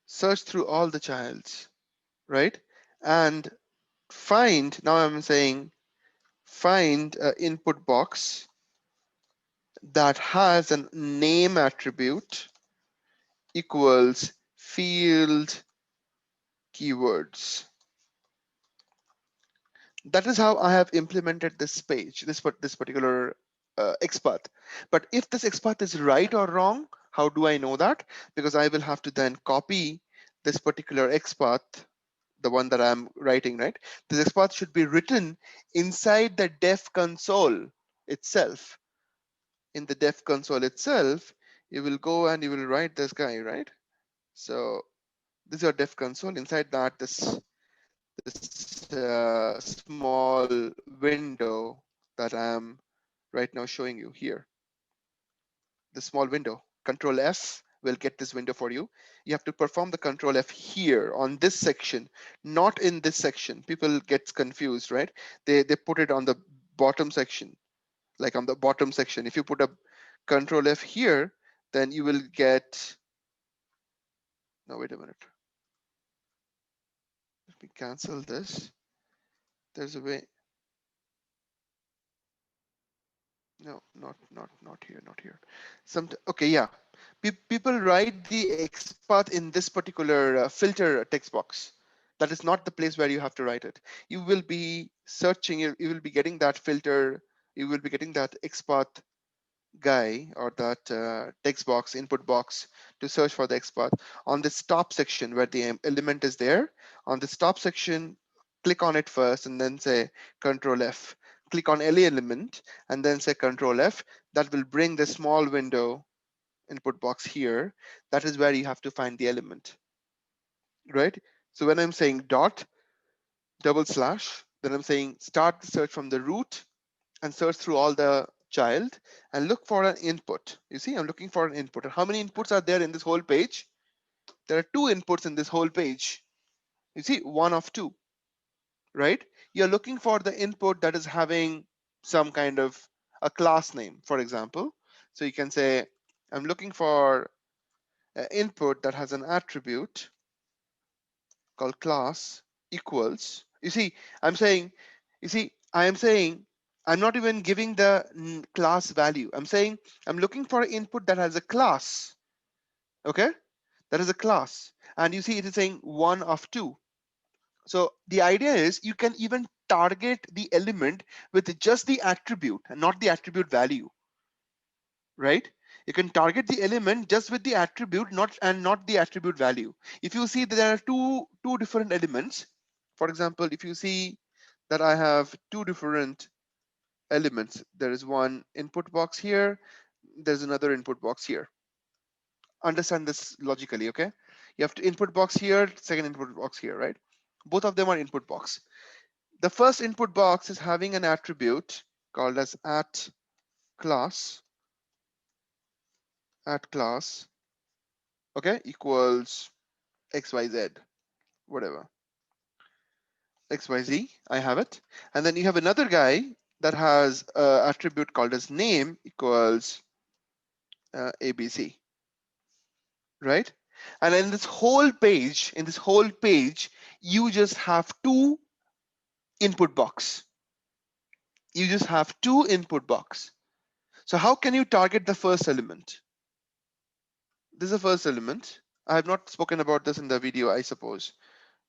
search through all the childs, right? And find, now I'm saying find an input box that has a name attribute equals field keywords. That is how I have implemented this page, this particular XPath. But if this XPath is right or wrong, how do I know that? Because I will have to then copy this particular XPath, the one that I'm writing, right? This XPath should be written inside the def console itself. In the def console itself, you will go and you will write this guy, right? So this is your def console. Inside that, this small window that I'm right now showing you here. The small window, Control F will get this window for you. You have to perform the Control F here on this section, not in this section. People get confused, right? They put it on the bottom section, like on the bottom section. If you put a Control F here, then you will get, no, wait a minute. Let me cancel this. There's a way. No, not here, not here. Okay, yeah. People write the XPath in this particular filter text box. That is not the place where you have to write it. You will be searching, you will be getting that filter, you will be getting that XPath guy or that text box, input box to search for the XPath. On this top section where the element is there, on this top section, click on it first and then say Control F. Click on any element and then say Control F. That will bring the small window input box here. That is where you have to find the element, right? So when I'm saying dot double slash, then I'm saying start the search from the root and search through all the child and look for an input. You see, I'm looking for an input. And how many inputs are there in this whole page? There are two inputs in this whole page. You see, one of two, right? You're looking for the input that is having some kind of a class name, for example. So you can say, I'm looking for an input that has an attribute called class equals. You see, I am saying I'm not even giving the class value. I'm saying I'm looking for an input that has a class. Okay, that is a class. And you see it is saying 1 of 2. So the idea is you can even target the element with just the attribute and not the attribute value, right? You can target the element just with the attribute, not the attribute value. If you see that there are two different elements, for example, if you see that I have two different elements, there is one input box here, there's another input box here. Understand this logically, okay? You have to input box here, second input box here, right? Both of them are input box. The first input box is having an attribute called as class, at class, okay, equals xyz, whatever, xyz, I have it. And then you have another guy that has an attribute called as name equals abc, right? And in this whole page, you just have two input box. You just have two input box. So how can you target the first element? This is the first element. I have not spoken about this in the video, I suppose.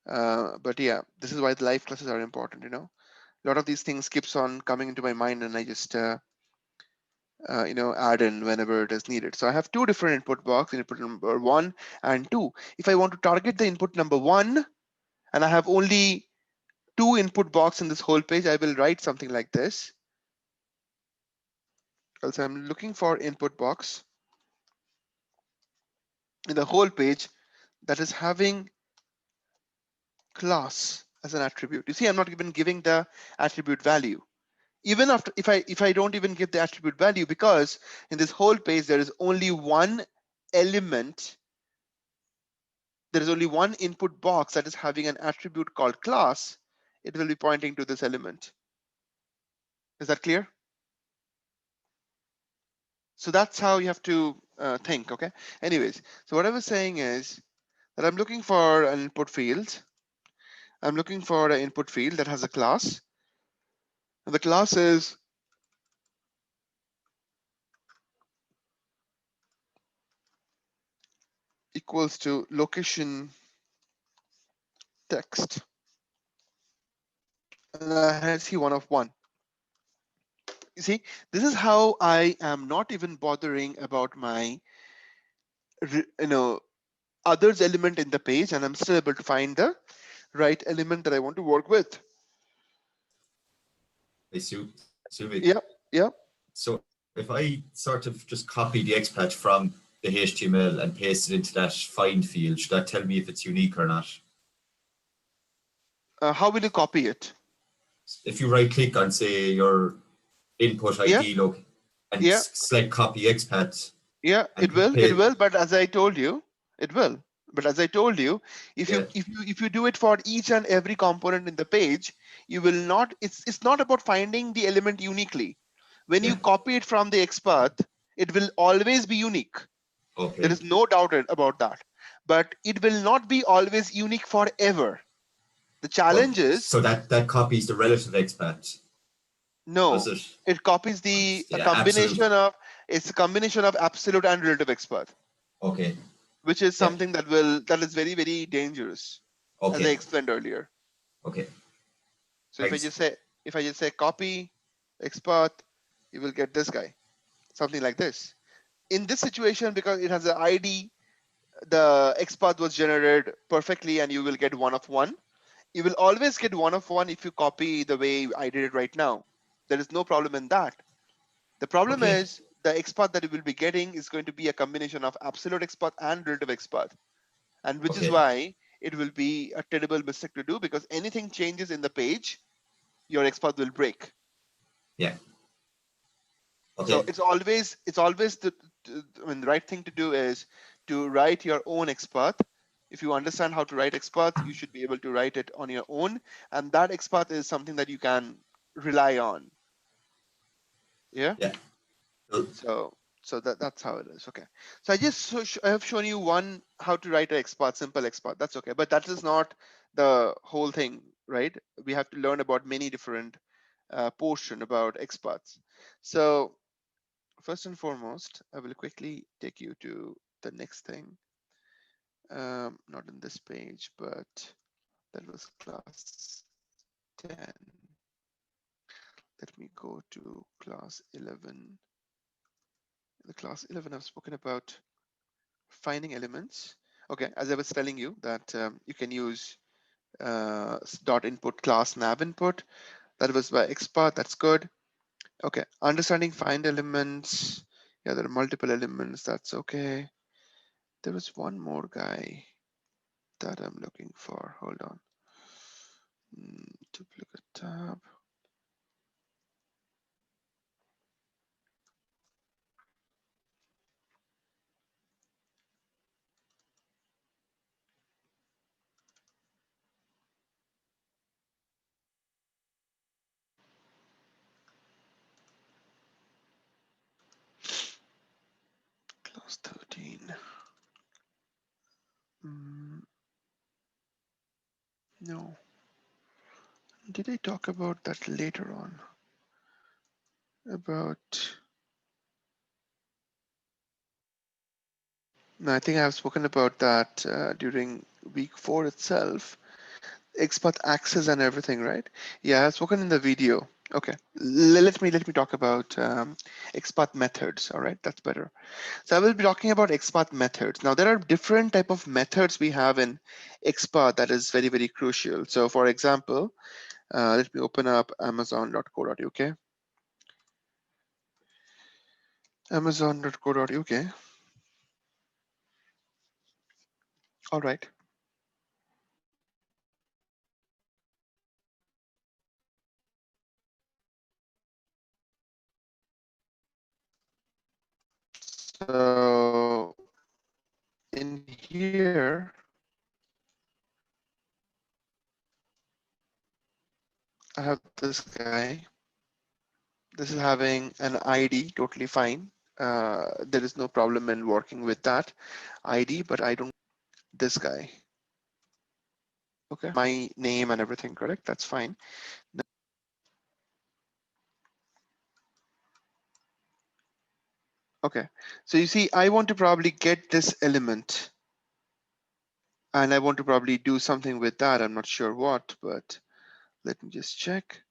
But yeah, this is why the live classes are important, you know. A lot of these things keeps on coming into my mind and I just add in whenever it is needed. So I have two different input box, input number 1 and 2. If I want to target the input number 1 and I have only two input box in this whole page, I will write something like this. Also, I'm looking for input box in the whole page that is having class as an attribute. You see, I'm not even giving the attribute value. Even after, if I don't even give the attribute value, because in this whole page there is only one element, there is only one input box that is having an attribute called class, it will be pointing to this element. Is that clear? So that's how you have to think, okay? Anyways, so what I was saying is that I'm looking for an input field. I'm looking for an input field that has a class. And the class is equals to location text. And I see 1 of 1. You see, this is how I am not even bothering about my, others element in the page, and I'm still able to find the right element that I want to work with. Hey, Suvi. Yeah, yeah. So if I sort of just copy the XPath from the HTML and paste it into that find field, should that tell me if it's unique or not? How will you copy it? If you right click on, say, your input ID look and select copy XPath. Yeah, it will, but as I told you, it will. But as I told you, if you do it for each and every component in the page, you will not, it's not about finding the element uniquely. When you copy it from the XPath, it will always be unique. Okay. There is no doubt about that. But it will not be always unique forever. The challenge is, so that copies the relative XPath. no, it copies a combination of, it's a combination of absolute and relative XPath. Okay. Which is something that is very, very dangerous, as I explained earlier. Okay. So if I just say copy XPath, you will get this guy, something like this. In this situation, because it has an ID, the XPath was generated perfectly, and you will get 1 of 1. You will always get 1 of 1 if you copy the way I did it right now. There is no problem in that. The problem is the XPath that you will be getting is going to be a combination of absolute XPath and relative XPath. And which is why it will be a terrible mistake to do, because anything changes in the page, your XPath will break. Yeah. Okay. So it's always the right thing to do is to write your own XPath. If you understand how to write XPath, you should be able to write it on your own, and that XPath is something that you can rely on. Yeah. Yeah. So that's how it is. Okay. So I have shown you how to write an XPath, simple XPath. That's okay, but that is not the whole thing, right? We have to learn about many different portion about XPaths. So first and foremost, I will quickly take you to the next thing. Not in this page, but that was class 10. Let me go to class 11. The class 11, I've spoken about finding elements. Okay, as I was telling you that you can use dot input class nav input. That was by XPath. That's good. Okay, understanding find elements. Yeah, there are multiple elements. That's okay. There was one more guy that I'm looking for. Hold on. Duplicate tab. Class 13. No. Did I talk about that later on? About. No, I think I've spoken about that during week 4 itself. XPath access and everything, right? Yeah, I've spoken in the video. Okay, let me talk about XPath methods. All right, that's better. So I will be talking about XPath methods. Now there are different type of methods we have in XPath that is very, very crucial. So for example, let me open up amazon.co.uk. Amazon.co.uk. All right. So in here, I have this guy. This is having an ID, totally fine. There is no problem in working with that ID, but I don't this guy. Okay, my name and everything correct. That's fine. Okay, so you see, I want to probably get this element and I want to probably do something with that. I'm not sure what, but let me just check.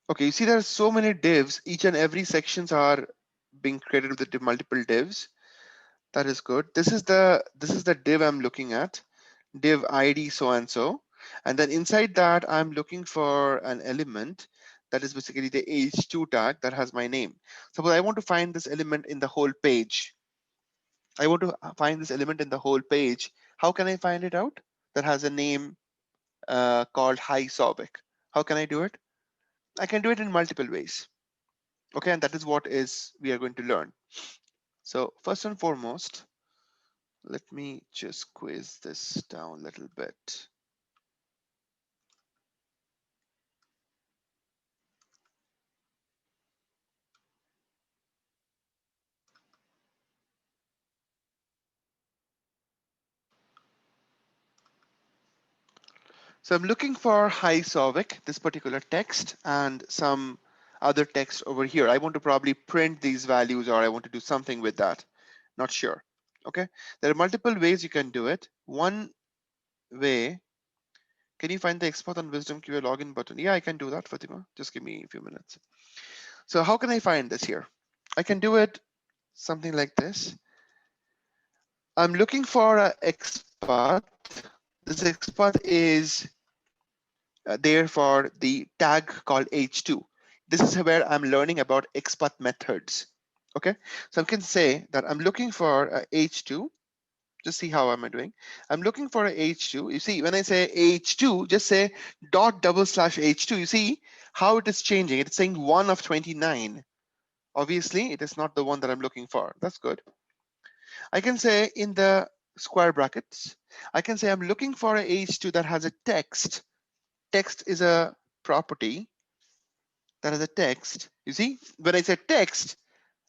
Okay, you see there are so many divs. Each and every sections are being created with the multiple divs. That is good. This is the div I'm looking at. Div ID so and so. And then inside that, I'm looking for an element that is basically the h2 tag that has my name. Suppose I want to find this element in the whole page. I want to find this element in the whole page. How can I find it out? That has a name called Hi Sobic. How can I do it? I can do it in multiple ways. Okay, and that is what is we are going to learn. So first and foremost, let me just squeeze this down a little bit. So I'm looking for Hi Sovic, this particular text, and some other text over here. I want to probably print these values, or I want to do something with that. Not sure. Okay, there are multiple ways you can do it. One way, can you find the Xpath on Wisdom QA login button? Yeah, I can do that, Fatima. Just give me a few minutes. So how can I find this here? I can do it something like this. I'm looking for a XPath. This XPath is there for the tag called h2. This is where I'm learning about XPath methods. Okay, so I can say that I'm looking for a h2. Just see how am I doing. I'm looking for a h2. You see, when I say h2, just say dot double slash h2. You see how it is changing. It's saying 1 of 29. Obviously, it is not the one that I'm looking for. That's good. I can say in the square brackets, I can say I'm looking for a h2 that has a text. Text is a property that has a text. You see, when I say text,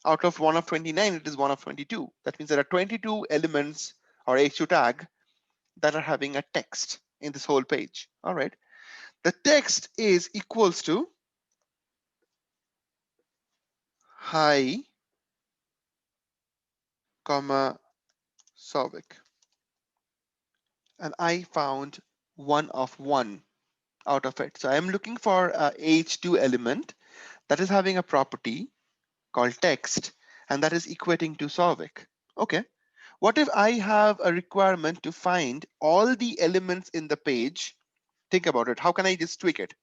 out of 1 of 29, it is 1 of 22. That means there are 22 elements or h2 tag that are having a text in this whole page. All right. The text is equals to hi, comma, Sovic. And I found one of one out of it. So I'm looking for a H2 element that is having a property called text, and that is equating to Sovic. Okay. What if I have a requirement to find all the elements in the page? Think about it. How can I just tweak it?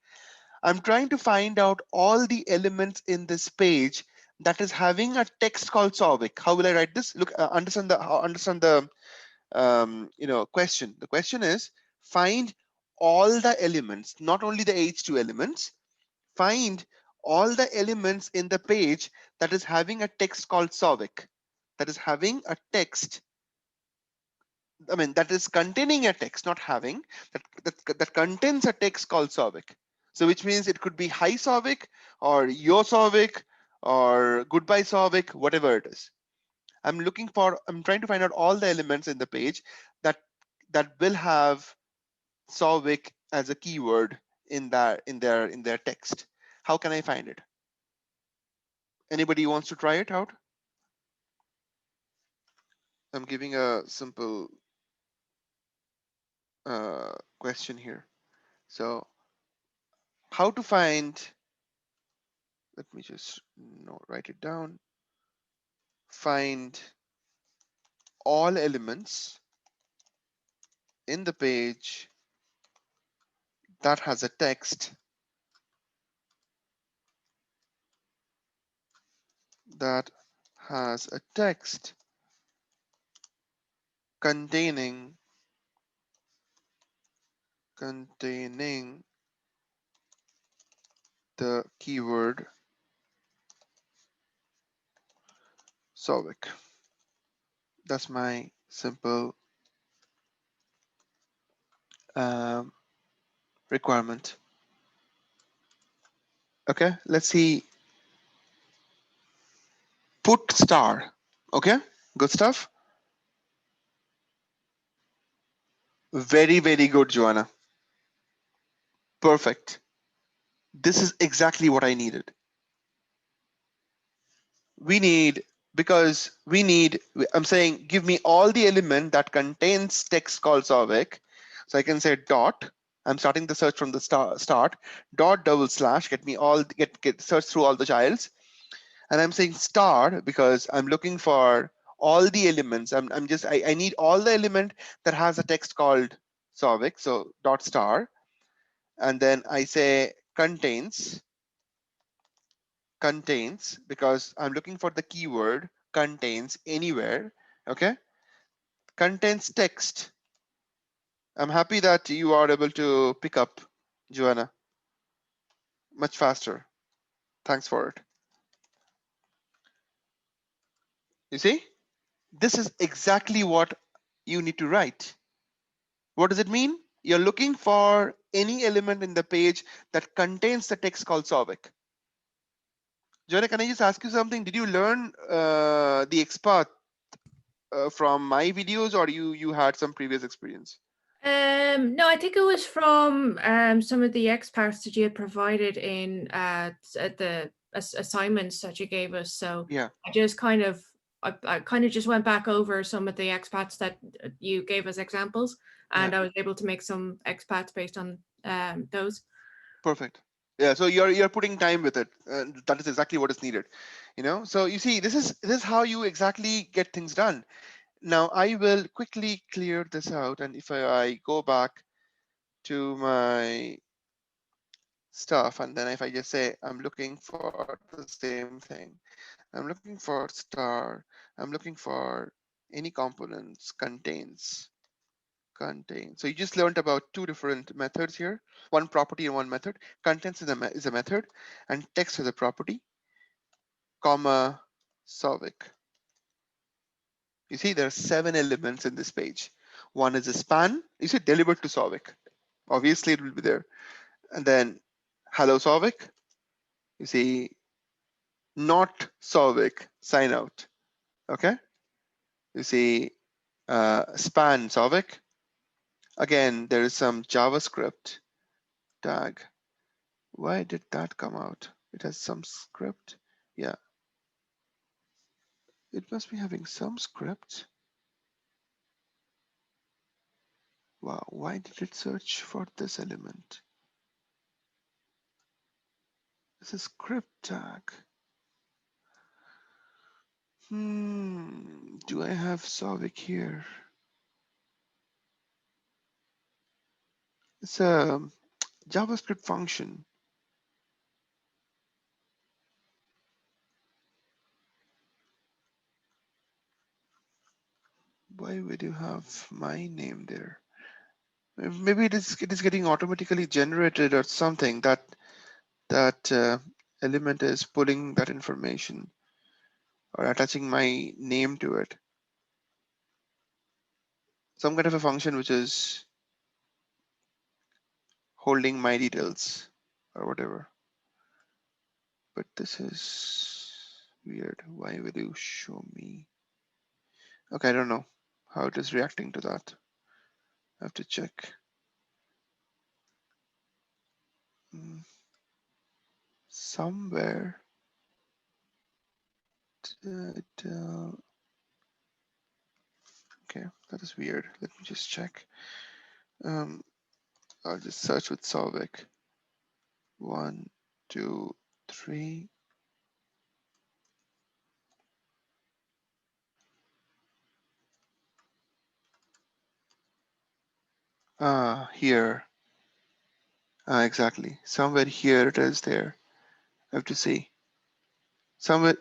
I'm trying to find out all the elements in this page that is having a text called Sovic. How will I write this? Look, understand the question. The question is find all the elements, not only the H2 elements. Find all the elements in the page that is having a text called Sovic. That is having a text. That is containing a text, not having, that contains a text called Sovic. So which means it could be hi Sovic or yo Sovic or goodbye Sovic, whatever it is. I'm trying to find out all the elements in the page that will have Sovic as a keyword in their text. How can I find it? Anybody wants to try it out? I'm giving a simple question here. So how to find, let me just write it down. Find all elements in the page that has a text containing the keyword Sovic. That's my simple requirement. Okay, let's see. Put star. Okay, good stuff. Very, very good, Joanna. Perfect. This is exactly what I needed. I'm saying give me all the element that contains text called Sovic. So I can say dot. I'm starting the search from the start. Dot / get me all get search through all the childs. And I'm saying star because I'm looking for all the elements. I need all the element that has a text called Sovic. So dot star. And then I say contains because I'm looking for the keyword contains anywhere. Okay, contains text. I'm happy that you are able to pick up, Joanna, much faster. Thanks for it. You see, this is exactly what you need to write. What does it mean? You're looking for any element in the page that contains the text called Sovic. Joanna, can I just ask you something? Did you learn the Xpath from my videos, or you had some previous experience? No, I think it was from some of the Xpaths that you had provided in the assignments that you gave us. So Yeah, I just I kind of just went back over some of the Xpaths that you gave us examples, and I was able to make some Xpaths based on those. perfect. Yeah, so you're putting time with it. That is exactly what is needed. So you see, this is how you exactly get things done. Now I will quickly clear this out, and if I go back to my stuff, and then if I just say I'm looking for the same thing, I'm looking for star, I'm looking for any components contain. So you just learned about two different methods here, one property and one method. Contents is a method, and text is a property, comma Sovic. You see, there are 7 elements in this page. One is a span. You see, delivered to Sovic. Obviously, it will be there. And then hello Sovic. You see, not Sovic, sign out. Okay. You see, span Sovic. Again, there is some JavaScript tag. Why did that come out? It has some script. Yeah. It must be having some script. Wow, why did it search for this element? This is script tag. Do I have Savik here? It's a JavaScript function. Why would you have my name there? Maybe it is getting automatically generated or something. That element is pulling that information or attaching my name to it. Some kind of a function which is holding my details or whatever. But this is weird. Why will you show me? Okay, I don't know how it is reacting to that. I have to check. Somewhere okay, that is weird. Let me just check. I'll just search with Solvik. 1, 2, 3. Here. Exactly. Somewhere here it is there. I have to see. Somewhere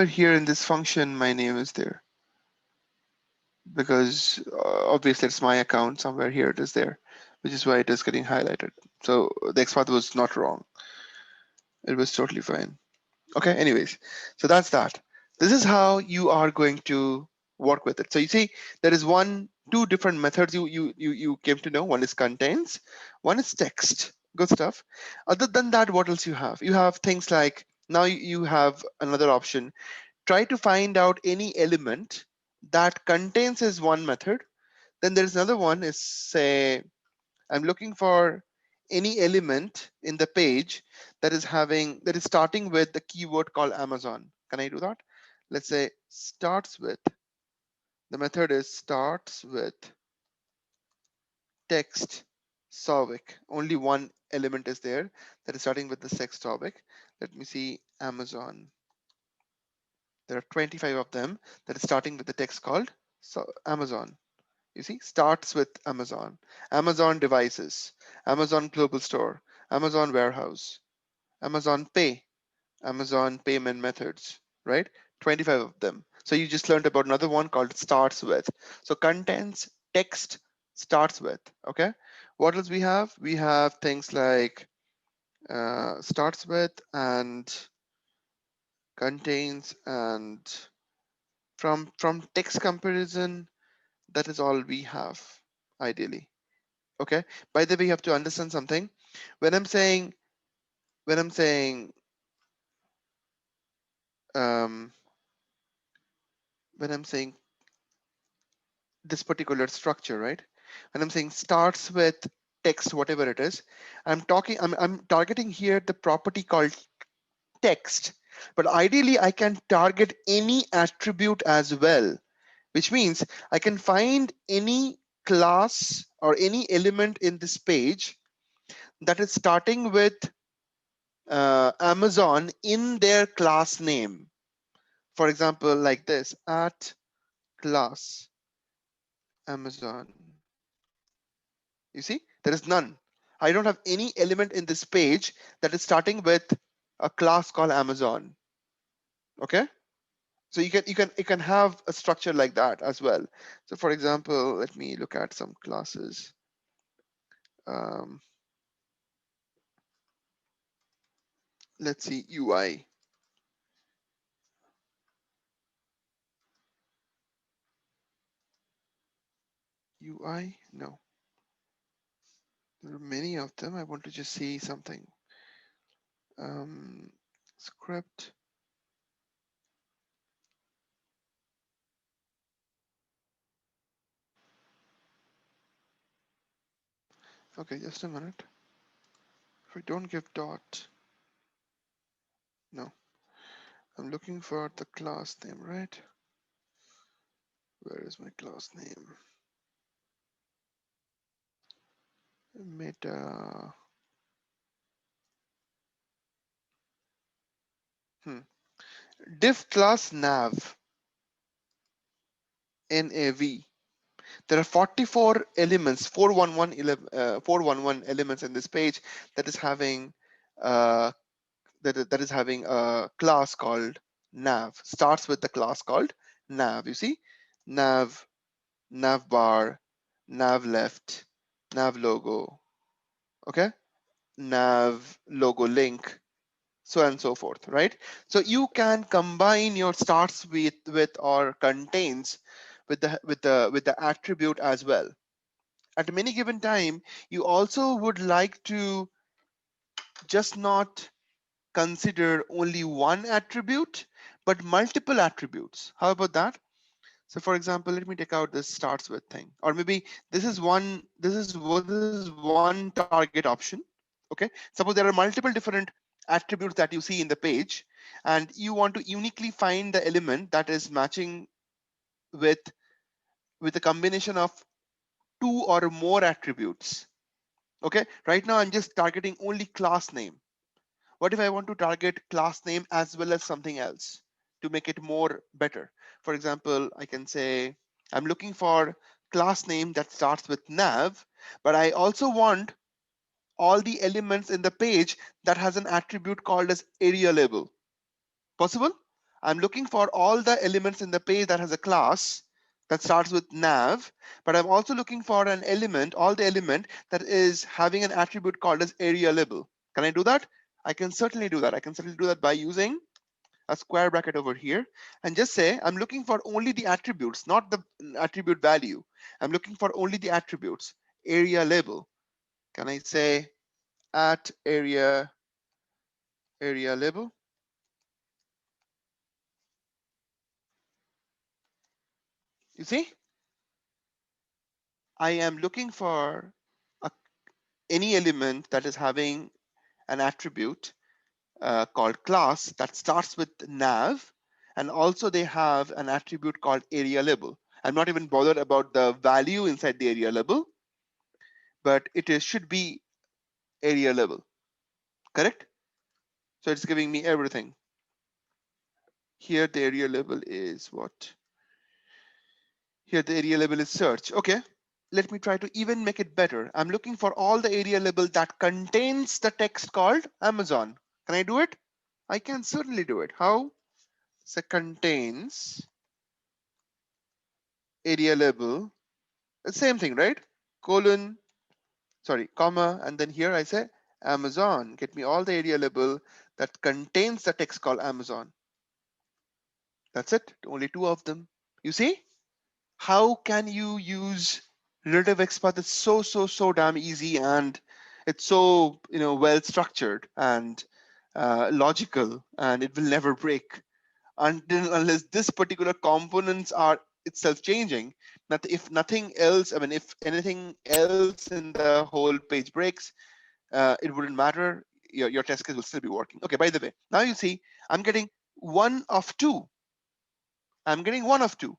here in this function, my name is there. Because obviously it's my account. Somewhere here it is there, which is why it is getting highlighted. So the Xpath was not wrong. It was totally fine. Okay, anyways, so that's that. This is how you are going to work with it. So you see, there is two different methods you came to know. One is contains, one is text. Good stuff. Other than that, what else you have? You have things like, now you have another option. Try to find out any element that contains is one method. Then there's another one is, say, I'm looking for any element in the page that is starting with the keyword called Amazon. Can I do that? Let's say starts with, the method is starts with text Savik. Only one element is there that is starting with the text Savik. Let me see Amazon. There are 25 of them that is starting with the text called Amazon. You see, starts with Amazon, Amazon devices, Amazon global store, Amazon warehouse, Amazon pay, Amazon payment methods, right? 25 of them. So you just learned about another one called starts with. So contents, text, starts with, okay? What else we have? We have things like starts with and contains, and from text comparison, that is all we have ideally. Okay, by the way, you have to understand something. When I'm saying when i'm saying um, when I'm saying this particular structure, right? When I'm saying starts with text, whatever it is, I'm targeting here the property called text, but ideally I can target any attribute as well, which means I can find any class or any element in this page that is starting with Amazon in their class name. For example, like this, at class Amazon. You see, there is none. I don't have any element in this page that is starting with a class called Amazon. Okay, so you can have a structure like that as well. So for example, let me look at some classes. Um, let's see, UI. UI, no, there are many of them. I want to just see something. Script. Okay, just a minute. If I don't give dot, no. I'm looking for the class name, right? Where is my class name? Meta. Hmm. Div class nav, NAV. There are 44 elements, 411 elements in this page that is having uh, that is having a class called nav. Starts with the class called nav. You see, nav, nav bar, nav left, nav logo. Okay, nav logo link, so on and so forth, right? So you can combine your starts with or contains with the attribute as well. At many given time, you also would like to just not consider only one attribute, but multiple attributes. How about that? So for example, let me take out this starts with thing, or maybe this is one target option. Okay, suppose there are multiple different attributes that you see in the page, and you want to uniquely find the element that is matching with a combination of two or more attributes. Okay, right now I'm just targeting only class name. What if I want to target class name as well as something else to make it more better? For example, I can say I'm looking for class name that starts with nav, but I also want all the elements in the page that has an attribute called as area label. Possible? I'm looking for all the elements in the page that has a class that starts with nav, but I'm also looking for an element, all the element that is having an attribute called as area label. Can I do that? I can certainly do that. I can certainly do that by using a square bracket over here and just say I'm looking for only the attributes, not the attribute value. I'm looking for only the attributes, area label. Can I say at area label? You see, I am looking for a, any element that is having an attribute called class that starts with nav, and also they have an attribute called area label. I'm not even bothered about the value inside the area label, but should be area label, correct? So it's giving me everything. Here the area label is what? Here the area label is search. Okay, let me try to even make it better. I'm looking for all the area label that contains the text called Amazon. Can I do it? I can certainly do it. How? So contains area label, same thing, right? Colon, sorry, comma, and then here I say Amazon. Get me all the area label that contains the text called Amazon. That's it, only two of them. You see? How can you use relative XPath? It's so damn easy, and it's so well structured and logical, and it will never break unless this particular components are itself changing. If nothing else, I mean, if anything else in the whole page breaks, it wouldn't matter. Your test case will still be working. Okay, by the way, now you see I'm getting one of two. I'm getting one of two,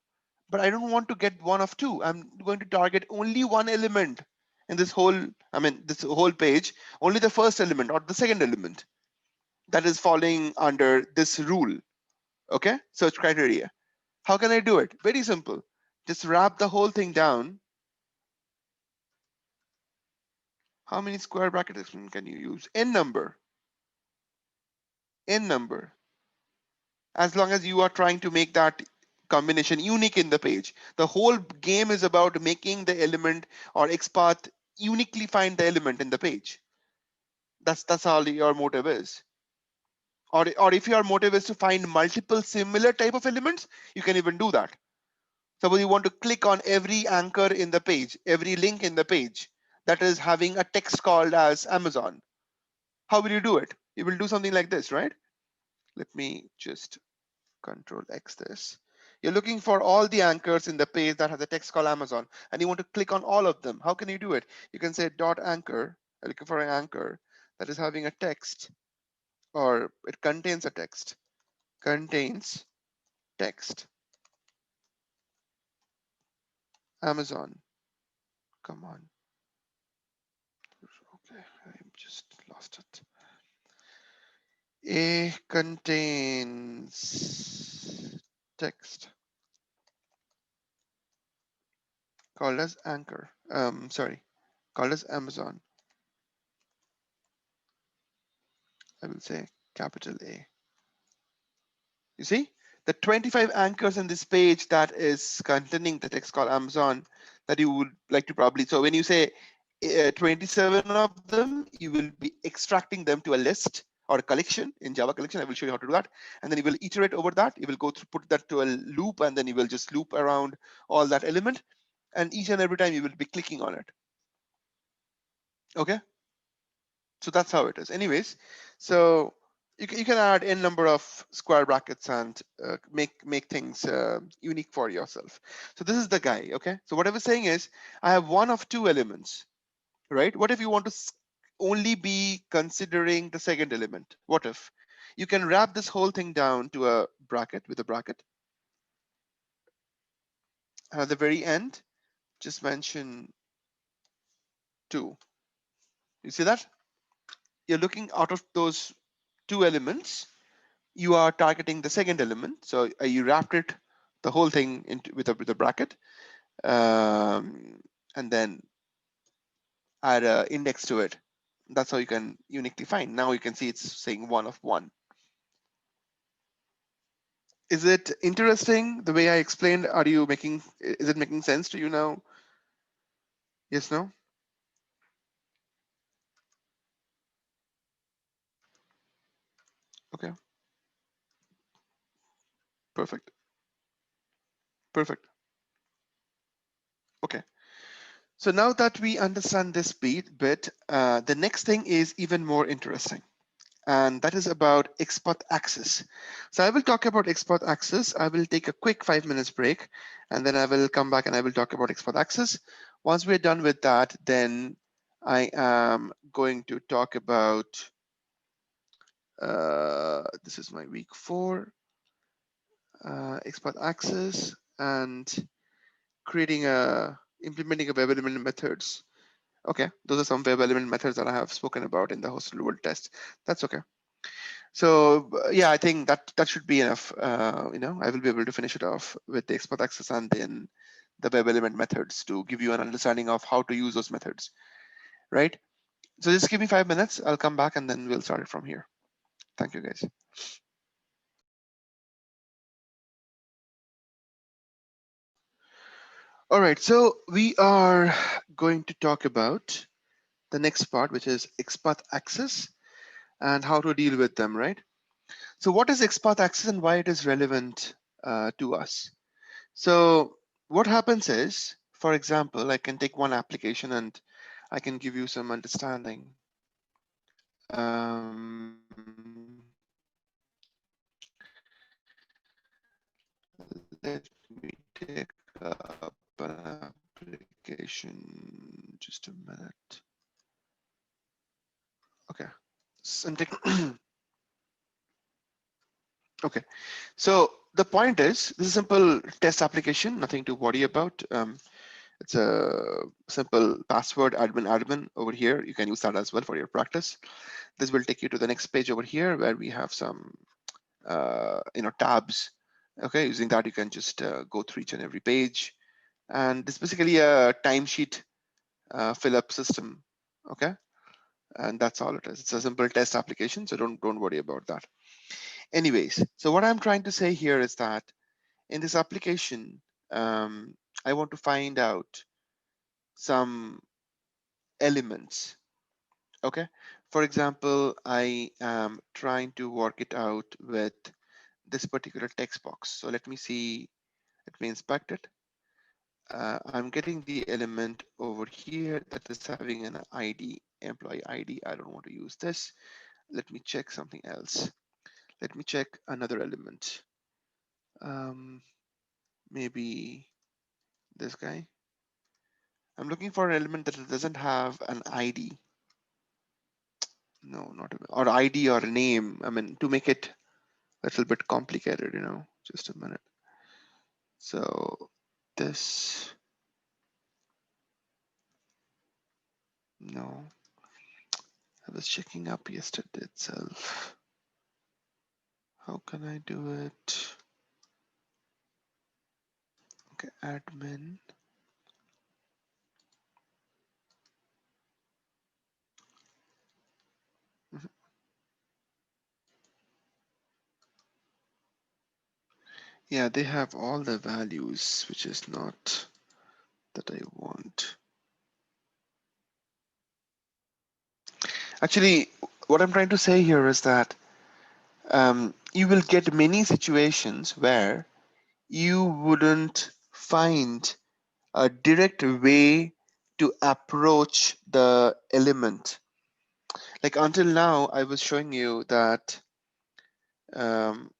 but I don't want to get one of two. I'm going to target only one element in this whole, I mean, this whole page, only the first element or the second element that is falling under this rule. Okay, search criteria. How can I do it? Very simple. Just wrap the whole thing down. How many square brackets can you use? N number. N number. As long as you are trying to make that combination unique in the page. The whole game is about making the element or XPath uniquely find the element in the page. That's all your motive is. Or if your motive is to find multiple similar type of elements, you can even do that. Suppose you want to click on every anchor in the page, every link in the page that is having a text called as Amazon. How will you do it? You will do something like this, right? Let me just Control X this. You're looking for all the anchors in the page that has a text called Amazon, and you want to click on all of them. How can you do it? You can say dot anchor. You're looking for an anchor that is having a text, or it contains a text. contains text. Amazon. Come on. Okay, I just lost it. A contains text called as anchor. Sorry, called as Amazon. I will say capital A. You see, the 25 anchors in this page that is containing the text called Amazon that you would like to probably. So when you say 27 of them, you will be extracting them to a list or a collection in Java collection. I will show you how to do that. And then you will iterate over that. You will go through, put that to a loop, and then you will just loop around all that element. And each and every time you will be clicking on it. Okay. So that's how it is. Anyways, so you can add n number of square brackets and make things unique for yourself. So this is the guy. Okay. So what I was saying is I have one of two elements, right? What if you want to only be considering the second element? What if you can wrap this whole thing down to a bracket with a bracket, and at the very end, just mention 2. You see that? You're looking out of those two elements, you are targeting the second element. So you wrapped it, the whole thing into with a bracket, and then add an index to it. That's how you can uniquely find. Now you can see it's saying 1 of 1. Is it interesting the way I explained? Is it making sense to you now? Yes, no? Okay, perfect. Perfect. Okay. So now that we understand this bit, the next thing is even more interesting, and that is about Xpath access. So I will talk about Xpath access. I will take a quick 5 minutes break, and then I will come back and I will talk about Xpath access. Once we're done with that, then I am going to talk about, this is my week 4, Xpath access and implementing a web element methods. Okay, those are some web element methods that I have spoken about in the hosted world test. That's okay. So yeah, I think that should be enough. I will be able to finish it off with the Xpath access and then the web element methods to give you an understanding of how to use those methods, right? So just give me 5 minutes. I'll come back and then we'll start it from here. Thank you, guys. All right, so we are going to talk about the next part, which is Xpath access and how to deal with them, right? So what is Xpath access and why it is relevant to us? So what happens is, for example, I can take one application and I can give you some understanding. Let me take up an application, just a minute. Okay. Okay, so the point is, this is a simple test application, nothing to worry about. It's a simple password admin over here. You can use that as well for your practice. This will take you to the next page over here where we have some tabs. Okay, using that you can just go through each and every page. And it's basically a timesheet fill up system. Okay, and that's all it is. It's a simple test application, so don't worry about that. Anyways, so what I'm trying to say here is that in this application, I want to find out some elements. Okay, for example, I am trying to work it out with this particular text box. So let me see, let me inspect it. I'm getting the element over here that is having an ID, employee ID. I don't want to use this. Let me check something else. Let me check another element. Maybe this guy. I'm looking for an element that doesn't have an ID. No, not or ID or a name. I mean, to make it little bit complicated, you know. Just a minute. So this, no, I was checking up yesterday itself. How can I do it? Okay, admin. Mhm. Yeah, they have all the values, which is not that I want. Actually, what I'm trying to say here is that you will get many situations where you wouldn't find a direct way to approach the element. Like until now, I was showing you that um,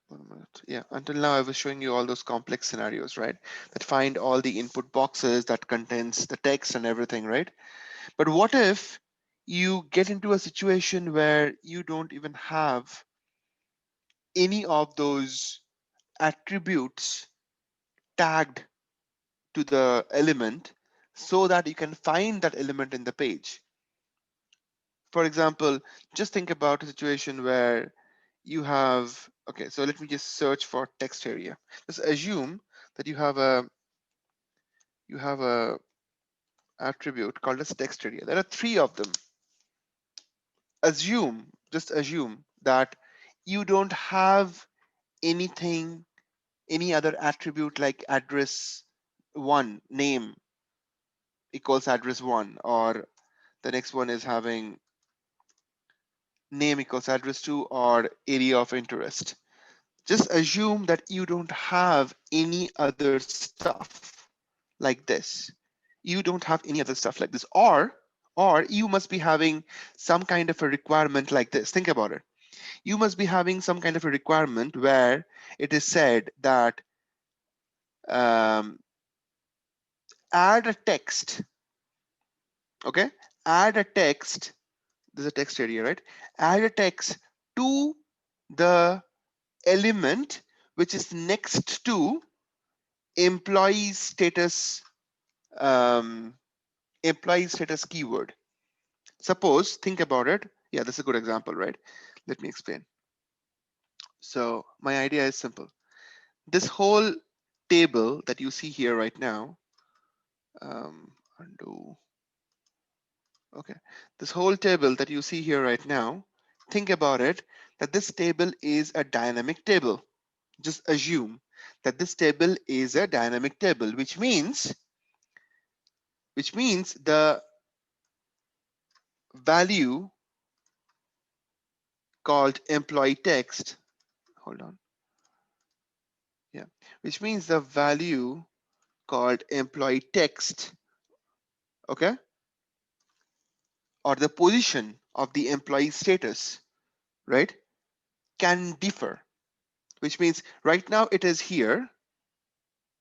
1 minute. Yeah, until now I was showing you all those complex scenarios, right? That find all the input boxes that contains the text and everything, right? But what if you get into a situation where you don't even have any of those attributes tagged to the element so that you can find that element in the page? For example, just think about a situation where you have, okay, so let me just search for text area. Just assume that you have a attribute called as text area. There are 3 of them. Just assume that you don't have anything, any other attribute like address 1, name equals address 1, or the next one is having name equals address 2 or area of interest. Just assume that you don't have any other stuff like this. You don't have any other stuff like this, or you must be having some kind of a requirement like this. Think about it. You must be having some kind of a requirement where it is said that um, add a text. Okay, add a text. There's a text area, right? Add a text to the element which is next to employee status um, employee status keyword. Suppose, think about it. Yeah, this is a good example, right? Let me explain. So my idea is simple. This whole table that you see here right now, undo. Okay, this whole table that you see here right now, think about it, that this table is a dynamic table. Just assume that this table is a dynamic table, which means the value called employee text, hold on, yeah, which means the value called employee text, okay, or the position of the employee status, right, can differ, which means right now it is here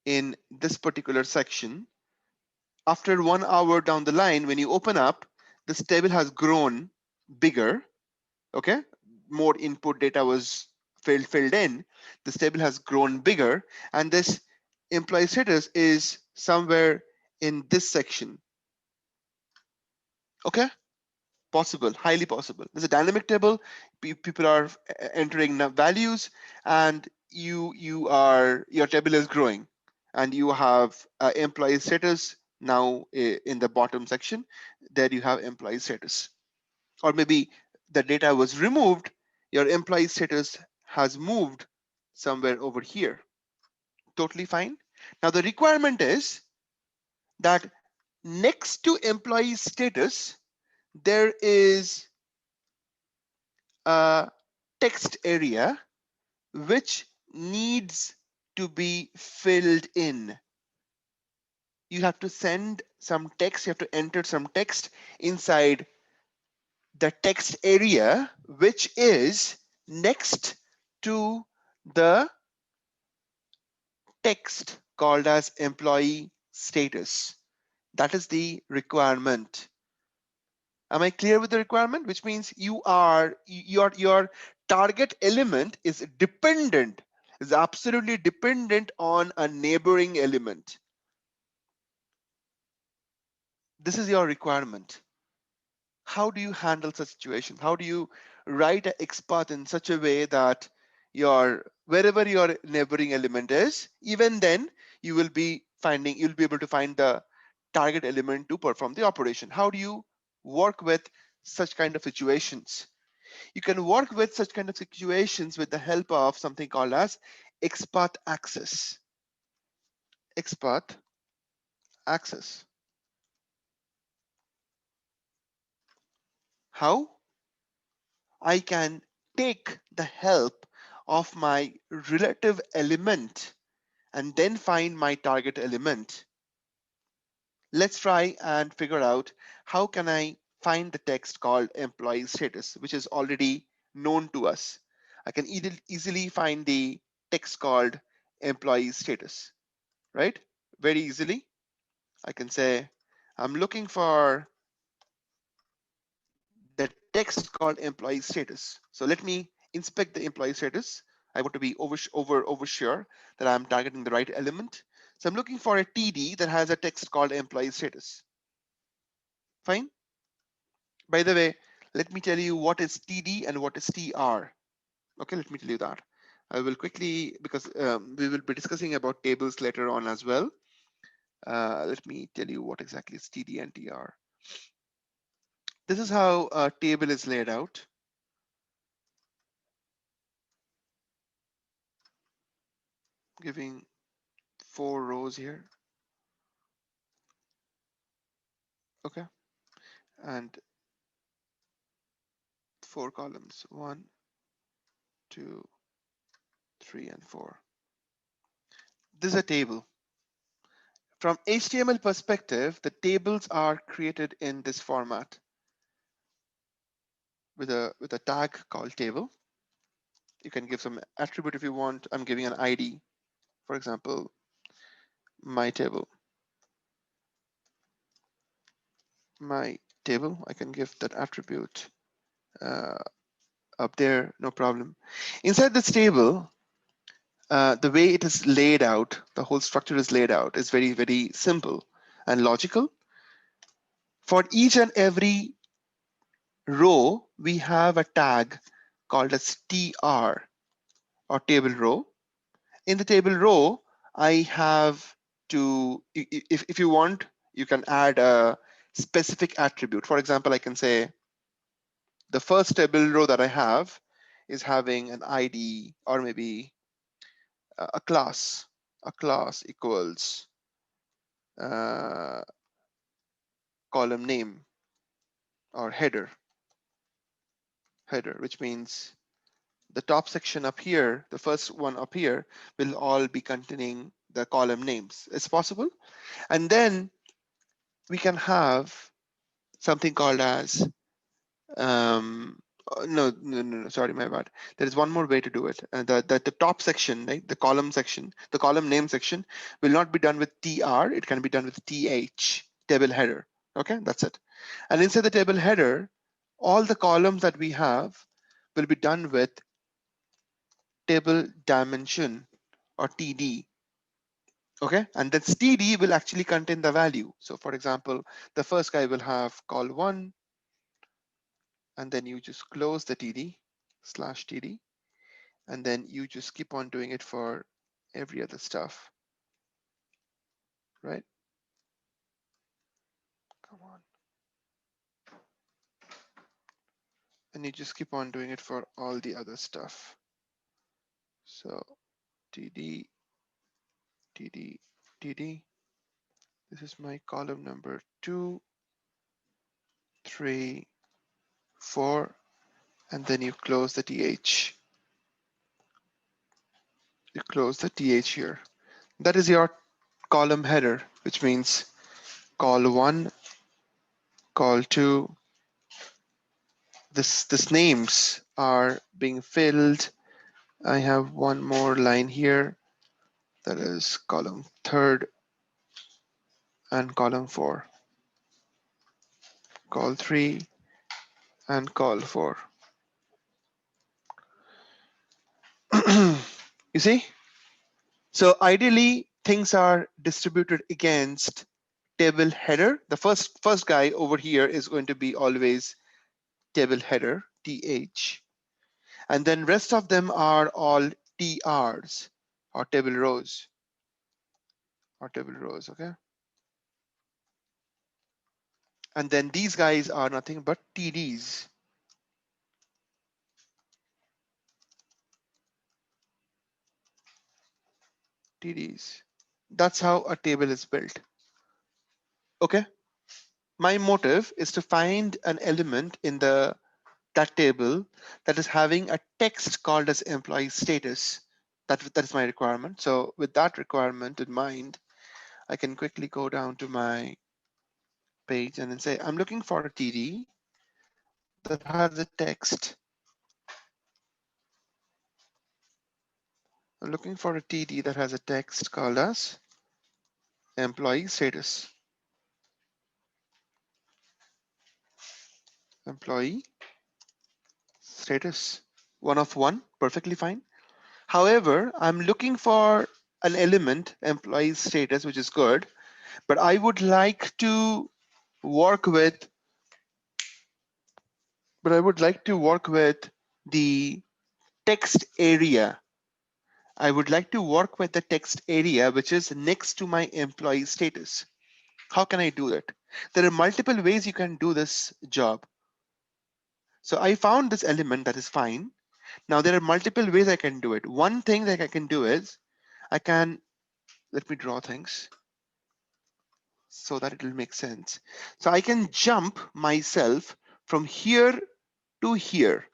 in this particular section. After 1 hour down the line, when you open up, this table has grown bigger, okay, more input data was filled in, this table has grown bigger, and this employee status is somewhere in this section. Okay, possible, highly possible. There's a dynamic table, people are entering values, and your table is growing, and you have employee status now in the bottom section. There you have employee status. Or maybe the data was removed, your employee status has moved somewhere over here. Totally fine. Now the requirement is that next to employee status, there is a text area which needs to be filled in. You have to send some text, you have to enter some text inside the text area, which is next to the text called as employee status. That is the requirement. Am I clear with the requirement? Which means your target element is dependent, is absolutely dependent on a neighboring element. This is your requirement. How do you handle such situation? How do you write an XPath in such a way that wherever your neighboring element is, even then you'll be able to find the target element to perform the operation. How do you work with such kind of situations? You can work with such kind of situations with the help of something called as XPath access. XPath access. How? I can take the help of my relative element and then find my target element. Let's try and figure out how can I find the text called employee status, which is already known to us. I can easily find the text called employee status, right? Very easily. I can say, I'm looking for the text called employee status. So let me inspect the employee status. I want to be over sure that I'm targeting the right element. So I'm looking for a TD that has a text called employee status. Fine. By the way, let me tell you what is TD and what is TR. Okay, let me tell you that. I will quickly, because we will be discussing about tables later on as well. Let me tell you what exactly is TD and TR. This is how a table is laid out. Giving 4 rows here. Okay, and 4 columns, 1, 2, 3, and 4. This is a table. From HTML perspective, the tables are created in this format with a tag called table. You can give some attribute if you want. I'm giving an ID, for example, my table. My table, I can give that attribute up there, no problem. Inside this table, the way it is laid out, the whole structure is laid out, is very, very simple and logical. For each and every row, we have a tag called as TR or table row. In the table row, I have to, if you want, you can add a specific attribute. For example, I can say the first table row that I have is having an ID or maybe a class. A class equals column name or header, which means the top section up here, the first one up here, will all be containing the column names. It's possible. And then we can have something called as, no, sorry, my bad. There is one more way to do it. The top section, right, the column section, the column name section will not be done with TR. It can be done with TH, table header. Okay, that's it. And inside the table header, all the columns that we have will be done with table dimension or TD. Okay, and then TD will actually contain the value. So for example, the first guy will have col1, and then you just close the TD /TD, and then you just keep on doing it for every other stuff, right? Come on. And you just keep on doing it for all the other stuff. So TD, TD, TD. This is my column number 2, 3, 4, and then you close the TH. You close the TH here. That is your column header, which means col1, col2. This names are being filled. I have one more line here. That is column 3rd and column 4. Col3, and call for. You see? So ideally, things are distributed against table header. The first guy over here is going to be always table header, TH. And then rest of them are all TRs, or table rows, okay? And then these guys are nothing but TDs. TDs. That's how a table is built. Okay. My motive is to find an element in that table that is having a text called as employee status. That is my requirement. So with that requirement in mind, I can quickly go down to my page and then say, I'm looking for a TD that has a text. I'm looking for a TD that has a text called as employee status. Employee status. 1 of 1, perfectly fine. However, I'm looking for an element, employee status, which is good, but I would like to work with, the text area. I would like to work with the text area, which is next to my employee status. How can I do that? There are multiple ways you can do this job. So I found this element that is fine. Now there are multiple ways I can do it. One thing that I can do is I can, let me draw things so that it will make sense. So I can jump myself from here to here.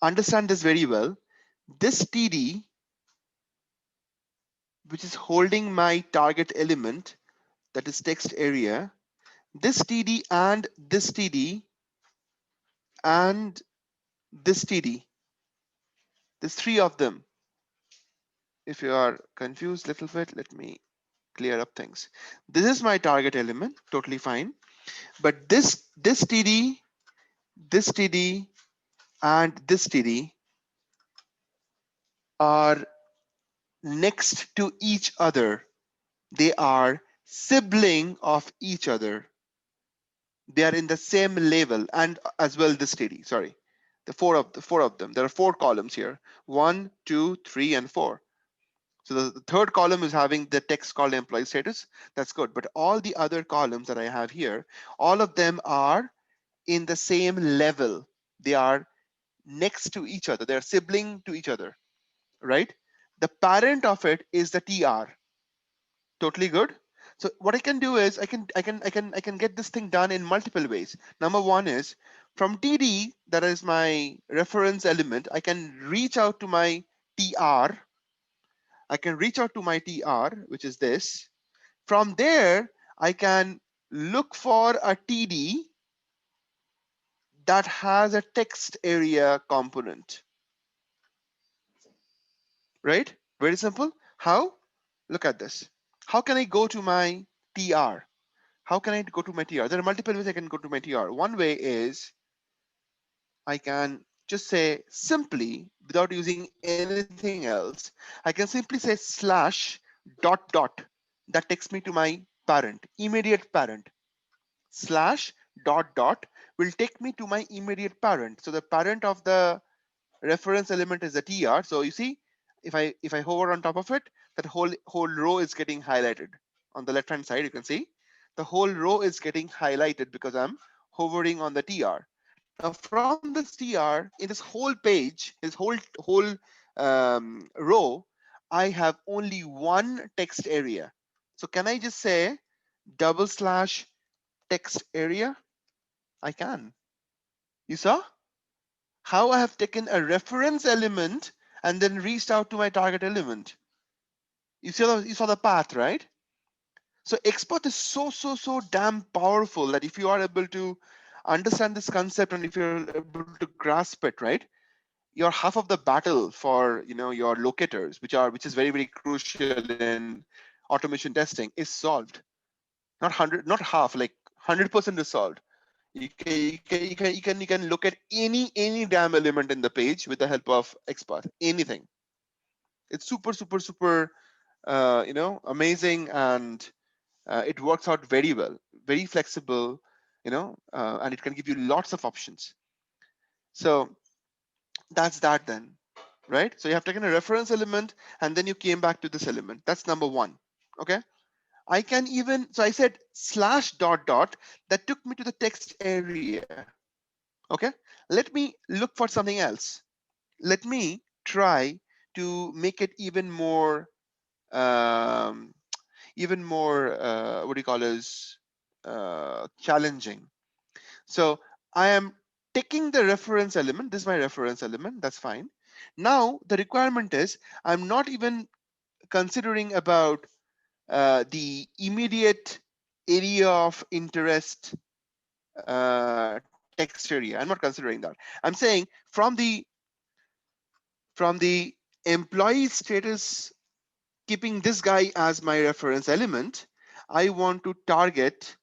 Understand this very well. This TD, which is holding my target element, that is text area, this TD and this TD and this TD, there's 3 of them. If you are confused a little bit, let me clear up things. This is my target element, totally fine. But this TD, this TD, and this TD are next to each other. They are sibling of each other. They are in the same level, and as well this TD, sorry. The four of them. There are 4 columns here. 1, 2, 3, and 4. So the third column is having the text called employee status. That's good. But all the other columns that I have here, all of them are in the same level. They are next to each other. They're sibling to each other, right? The parent of it is the TR. Totally good. So what I can do is I can get this thing done in multiple ways. Number one is from TD, that is my reference element, I can reach out to my TR. I can reach out to my TR, which is this. From there, I can look for a TD that has a text area component, right? Very simple. How? Look at this. How can I go to my TR? How can I go to my TR? There are multiple ways I can go to my TR. One way is I can just say simply, without using anything else, I can simply say slash dot dot. That takes me to my parent, immediate parent. Slash dot dot will take me to my immediate parent. So the parent of the reference element is the TR. So you see, if I hover on top of it, that whole row is getting highlighted. On the left hand side, you can see the whole row is getting highlighted because I'm hovering on the TR. Now from this TR, in this whole page, this whole row, I have only one text area. So can I just say double slash text area? I can. You saw how I have taken a reference element and then reached out to my target element. You saw the path, right? So Xpath is so damn powerful that if you are able to understand this concept and if you're able to grasp it, right, you're half of the battle for your locators, which is very crucial in automation testing, is solved. Not 100, not half, like 100% is solved. You can look at any damn element in the page with the help of Xpath. Anything. It's super amazing, and it works out very well, very flexible, and it can give you lots of options. So that's that then, right? So you have taken a reference element and then you came back to this element. That's number one. Okay. I can even, so I said / that took me to the text area. Okay. Let me look for something else. Let me try to make it even more what do you call is challenging. So I am taking the reference element. This is my reference element. That's fine. Now the requirement is I'm not even considering about the immediate area of interest text area. I'm not considering that. I'm saying from the employee status, keeping this guy as my reference element, I want to target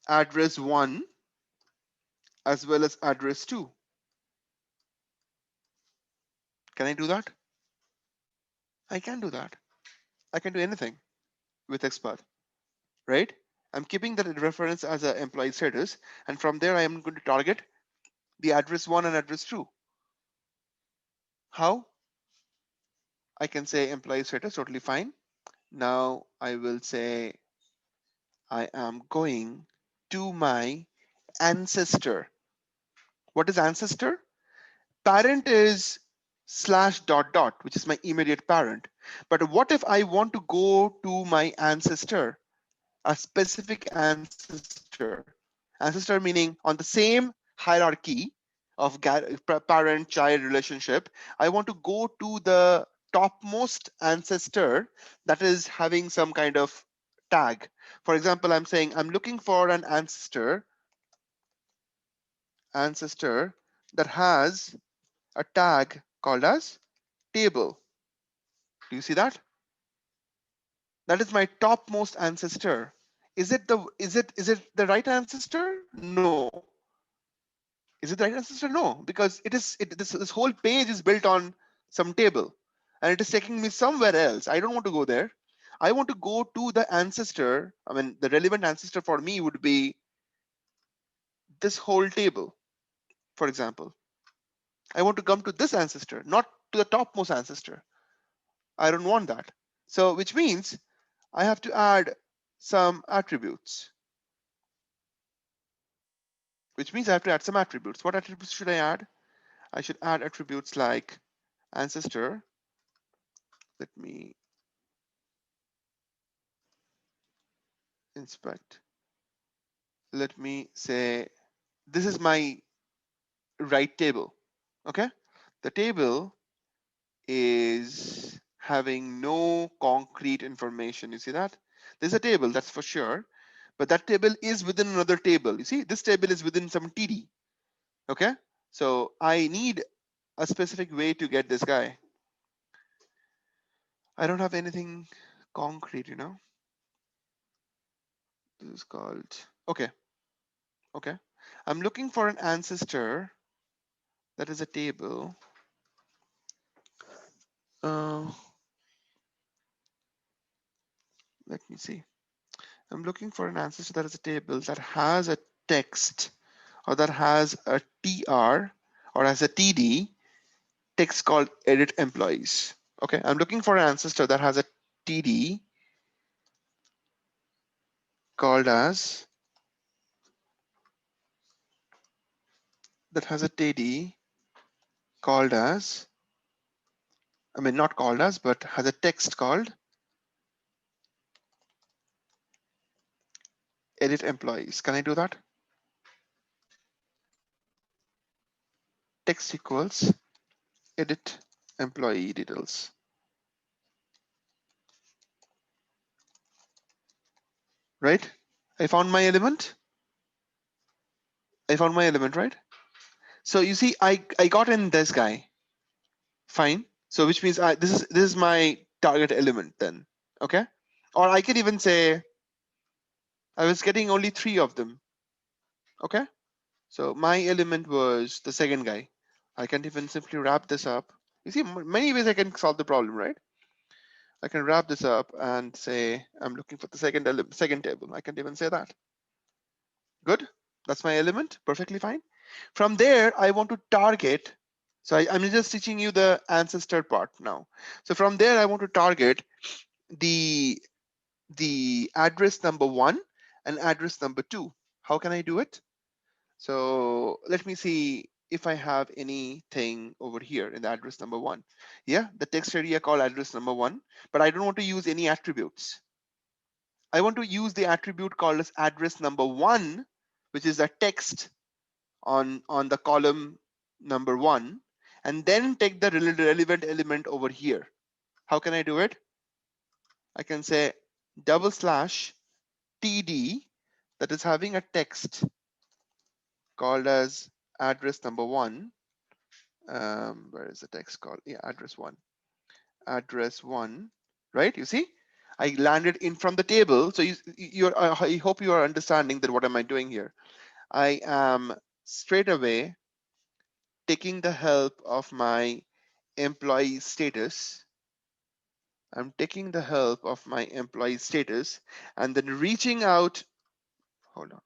address 1 as well as address 2. Can I do that? I can do that. I can do anything with Xpath, right? I'm keeping that reference as an employee status, and from there I am going to target the address 1 and address 2. How? I can say employee status, totally fine. Now I will say I am going to my ancestor. What is ancestor? Parent is /, which is my immediate parent. But what if I want to go to my ancestor, a specific ancestor? Ancestor meaning on the same hierarchy of parent-child relationship, I want to go to the topmost ancestor that is having some kind of tag. For example, I'm saying I'm looking for an ancestor that has a tag called as table. Do you see that? That is my topmost ancestor. Is it the right ancestor? No. Is it the right ancestor? No, because this whole page is built on some table, and it is taking me somewhere else. I don't want to go there. I want to go to the ancestor. I mean, the relevant ancestor for me would be this whole table, for example. I want to come to this ancestor, not to the topmost ancestor. I don't want that. So, which means I have to add some attributes. What attributes should I add? I should add attributes like ancestor. Let me inspect. Let me say this is my right table. Okay, the table is having no concrete information. You see that? There's a table, that's for sure, but that table is within another table. You see, this table is within some TD. Okay, so I need a specific way to get this guy. I don't have anything concrete, This is called, okay. I'm looking for an ancestor that is a table. Let me see. I'm looking for an ancestor that is a table that has a text or that has a TR or has a TD text called edit employees. Okay, I'm looking for an ancestor that has a TD called as I mean not called as, but has a text called edit employees. Can I do that? Text equals edit employee details. Right? I found my element. Right? So you see, I got in this guy. Fine. So which means this is my target element then. Okay. Or I could even say I was getting only 3 of them. Okay, so my element was the second guy. I can even simply wrap this up. You see, many ways I can solve the problem, right? I can wrap this up and say I'm looking for the second table. I can even say that. Good. That's my element. Perfectly fine. From there, I want to target. So I'm just teaching you the ancestor part now. So from there, I want to target the address number 1 and address number 2. How can I do it? So let me see if I have anything over here in the address number 1. Yeah, the text area called address number 1, but I don't want to use any attributes. I want to use the attribute called as address number 1, which is a text on the column number 1, and then take the relevant element over here. How can I do it? I can say /td that is having a text called as address number 1. Where is the text called? Yeah, address 1. Address 1, right? You see, I landed in from the table. So I hope you are understanding that what am I doing here? I am straight away taking the help of my employee status. I'm taking the help of my employee status and then reaching out. Hold on.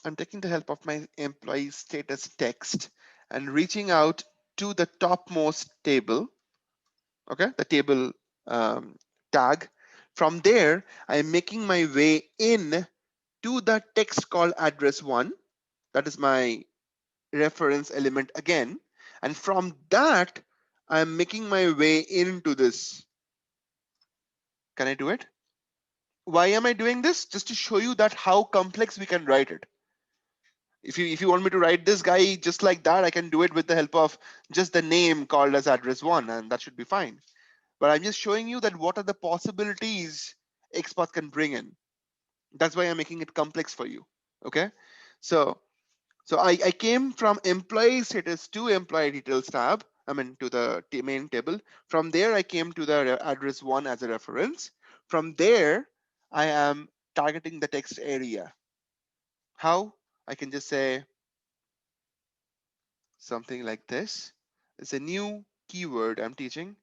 I'm taking the help of my employee status text and reaching out to the topmost table. Okay, the table tag. From there, I'm making my way in to the text called address 1. That is my reference element again. And from that, I'm making my way into this. Can I do it? Why am I doing this? Just to show you that how complex we can write it. If you want me to write this guy just like that, I can do it with the help of just the name called as address 1, and that should be fine. But I'm just showing you that what are the possibilities Xpath can bring in. That's why I'm making it complex for you. Okay, so I came from employee status to employee details tab. I mean to the main table. From there, I came to the address 1 as a reference. From there, I am targeting the text area. How? I can just say something like this. It's a new keyword I'm teaching.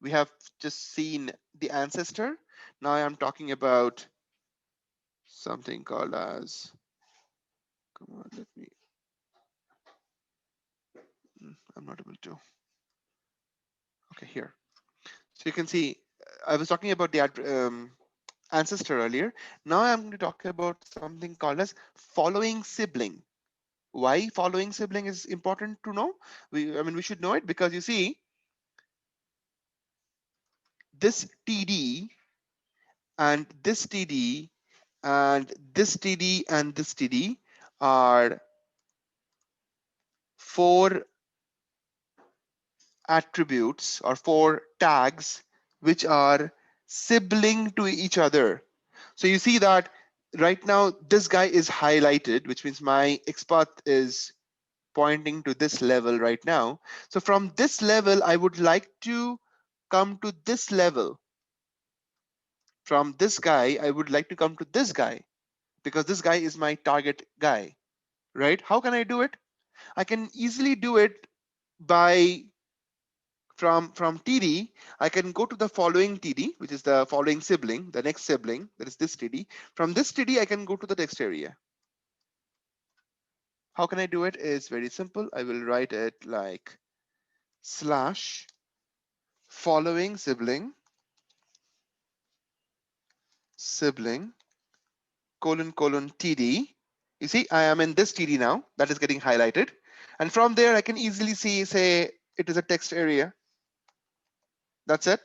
We have just seen the ancestor. Now I'm talking about something called as, come on, let me, I'm not able to. Okay, here. So you can see, I was talking about the ancestor earlier. Now I'm going to talk about something called as following sibling. Why following sibling is important to know? We should know it because you see, this TD and this TD and this TD and this TD are 4 attributes or 4 tags which are sibling to each other. So you see that right now this guy is highlighted, which means my XPath is pointing to this level right now. So from this level, I would like to come to this level. From this guy, I would like to come to this guy because this guy is my target guy, right? How can I do it? I can easily do it by from TD, I can go to the following TD, which is the following sibling, the next sibling, that is this TD. From this TD, I can go to the text area. How can I do it? Is very simple. I will write it like slash following sibling colon TD. You see, I am in this TD now. That is getting highlighted. And from there, I can easily see, say, it is a text area. That's it.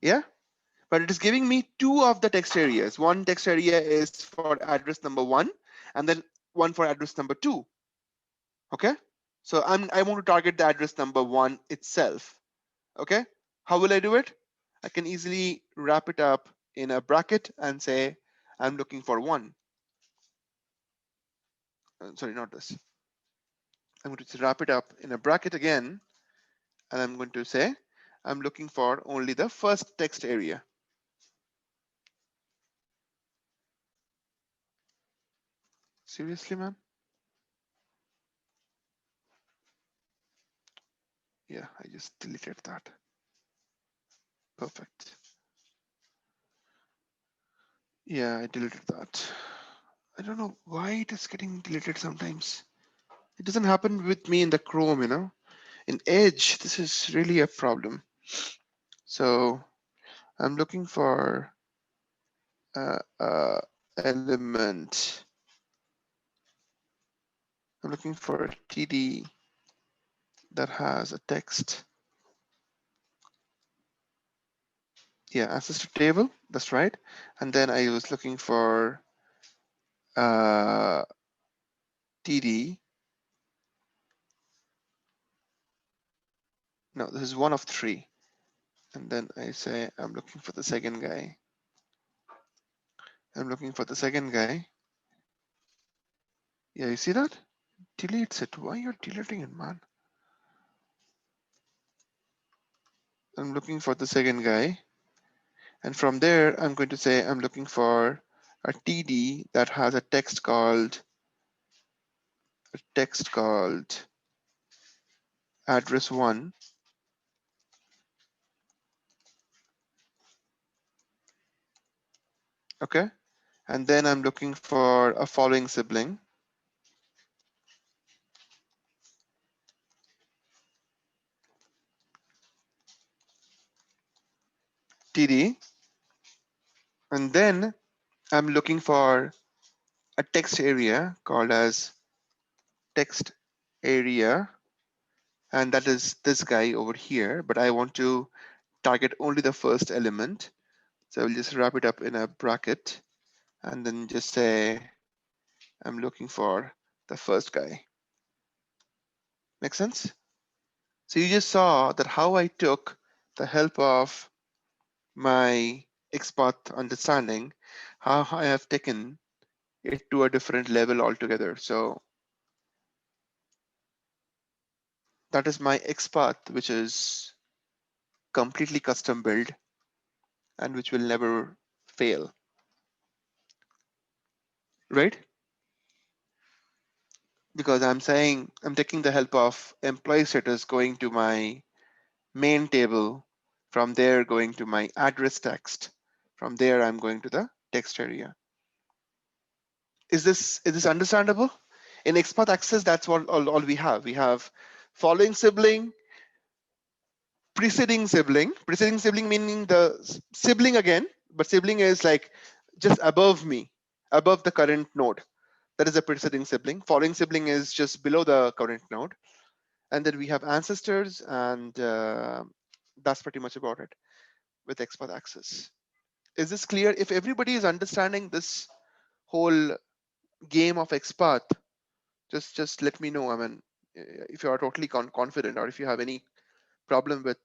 Yeah. But it is giving me 2 of the text areas. One text area is for address number 1, and then one for address number 2. Okay. So I want to target the address number 1 itself. Okay. How will I do it? I can easily wrap it up in a bracket and say, I'm looking for 1. Sorry, not this. I'm going to wrap it up in a bracket again, and I'm going to say, I'm looking for only the first text area. Seriously, man? Yeah, I just deleted that. Perfect. Yeah, I deleted that. I don't know why it is getting deleted sometimes. It doesn't happen with me in the Chrome, you know. In Edge, this is really a problem. So I'm looking for element. I'm looking for a TD that has a text. Yeah, access to table. That's right. And then I was looking for TD. No, this is one of three. And then I say I'm looking for the second guy. I'm looking for the second guy. Yeah, you see that? Deletes it. Why you're deleting it, man? I'm looking for the second guy. And from there, I'm going to say I'm looking for a TD that has a text called address one. Okay. And then I'm looking for a following sibling. TD. And then I'm looking for a text area called as text area. And that is this guy over here, but I want to target only the first element. So I'll just wrap it up in a bracket and then just say, I'm looking for the first guy. Make sense? So you just saw that how I took the help of my Xpath understanding, how I have taken it to a different level altogether. So that is my Xpath, which is completely custom built and which will never fail, right? Because I'm saying I'm taking the help of employee status going to my main table, from there going to my address text, from there I'm going to the text area. Is this understandable? In XPath access, that's what all we have. We have following sibling, preceding sibling meaning the sibling again, but sibling is like just above me, above the current node. That is a preceding sibling. Following sibling is just below the current node. And then we have ancestors, and that's pretty much about it with XPath access. Is this clear? If everybody is understanding this whole game of XPath, just let me know. I mean, if you are totally confident, or if you have any problem with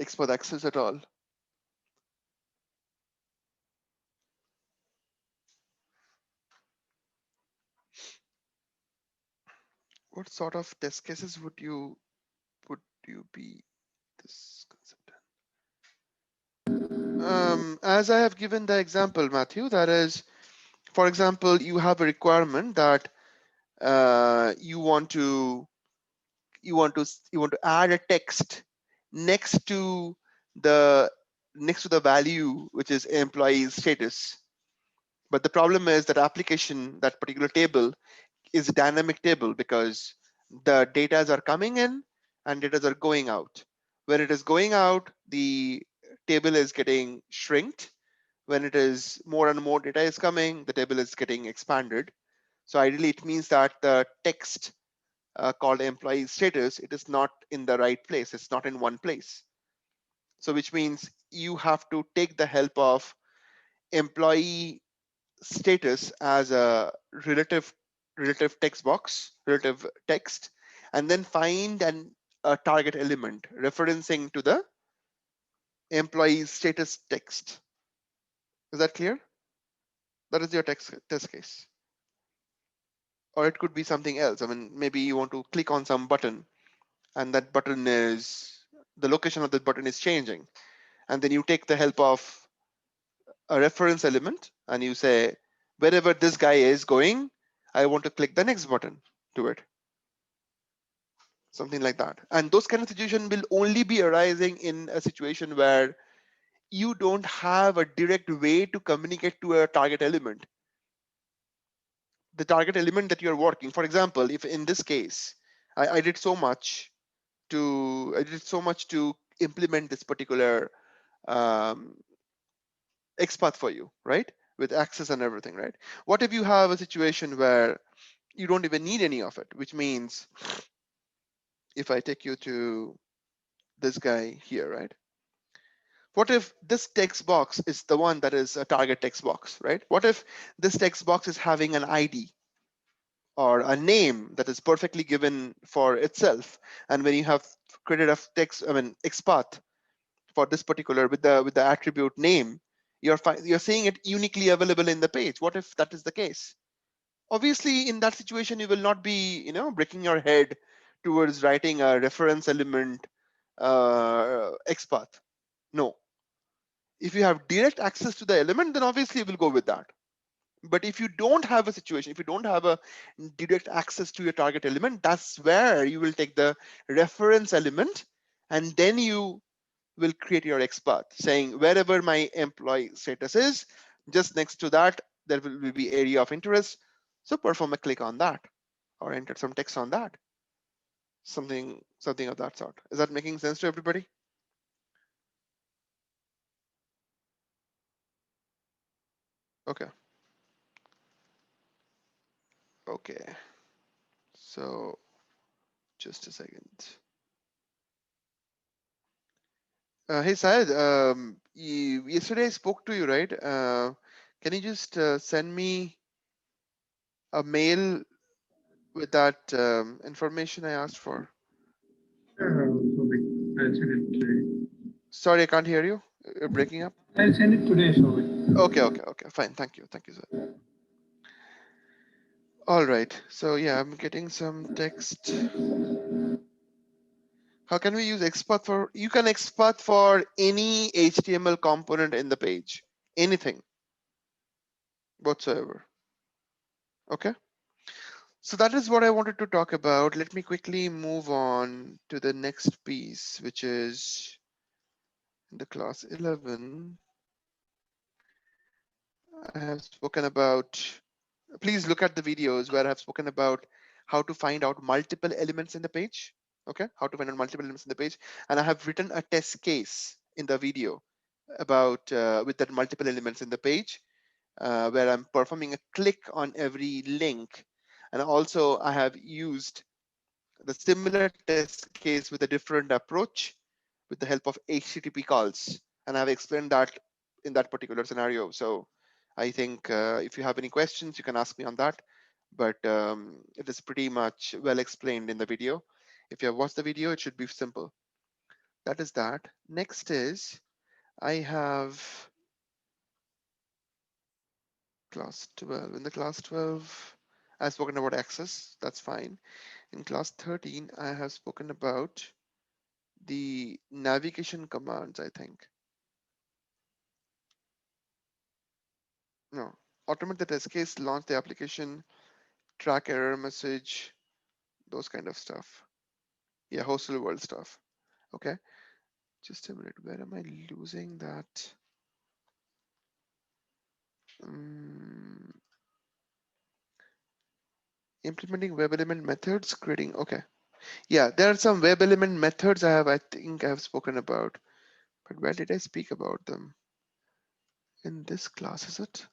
XPath access at all. What sort of test cases would you be this concept? As I have given the example, Matthew, that is, for example, you have a requirement that you want to add a text next to the value, which is employee status. But the problem is that application, that particular table, is a dynamic table because the datas are coming in and datas are going out. When it is going out, the table is getting shrinked. When it is more and more data is coming, the table is getting expanded. So ideally, it means that the text called employee status, it is not in the right place. It's not in one place. So which means you have to take the help of employee status as a relative text box, relative text, and then find a target element referencing to the employee status text. Is that clear? That is your test case. Or it could be something else. I mean, maybe you want to click on some button, and that button is, the location of that button is changing. And then you take the help of a reference element and you say, wherever this guy is going, I want to click the next button to it. Something like that. And those kind of situations will only be arising in a situation where you don't have a direct way to communicate to a target element. The target element that you're working. For example, if in this case, I did so much to implement this particular XPath for you, right? With access and everything, right? What if you have a situation where you don't even need any of it, which means if I take you to this guy here, right? What if this text box is the one that is a target text box, right? What if this text box is having an ID or a name that is perfectly given for itself? And when you have created a text, XPath for this particular with the attribute name, you're seeing it uniquely available in the page. What if that is the case? Obviously, in that situation, you will not be, breaking your head towards writing a reference element XPath. No. If you have direct access to the element, then obviously you will go with that. But if you don't have a situation, if you don't have a direct access to your target element, that's where you will take the reference element and then you will create your XPath saying wherever my employee status is, just next to that, there will be area of interest. So perform a click on that or enter some text on that. Something of that sort. Is that making sense to everybody? Okay. Okay. So just a second. Hey Syed, yesterday I spoke to you, right? Can you just send me a mail with that information I asked for? I'll send it today. Sorry, I can't hear you. You're breaking up. I'll send it today, Shobhit. Okay, fine. Thank you, sir. All right. So yeah, I'm getting some text. How can we use XPath for? You can XPath for any HTML component in the page, anything whatsoever. Okay. So that is what I wanted to talk about. Let me quickly move on to the next piece, which is in the class 11. I have spoken about, please look at the videos where I've spoken about how to find out multiple elements in the page. Okay, how to find out multiple elements in the page. And I have written a test case in the video about with that multiple elements in the page where I'm performing a click on every link. And also I have used the similar test case with a different approach with the help of HTTP calls. And I've explained that in that particular scenario. So I think if you have any questions, you can ask me on that. But it is pretty much well explained in the video. If you have watched the video, it should be simple. That is that. Next is I have class 12. In the class 12, I've spoken about access. That's fine. In class 13, I have spoken about the navigation commands, I think. No, automate the test case, launch the application, track error message, those kind of stuff. Yeah, hostel world stuff. Okay, just a minute. Where am I losing that? Implementing web element methods, creating. Okay, yeah, there are some web element methods I think I have spoken about, but where did I speak about them? In this class, is it?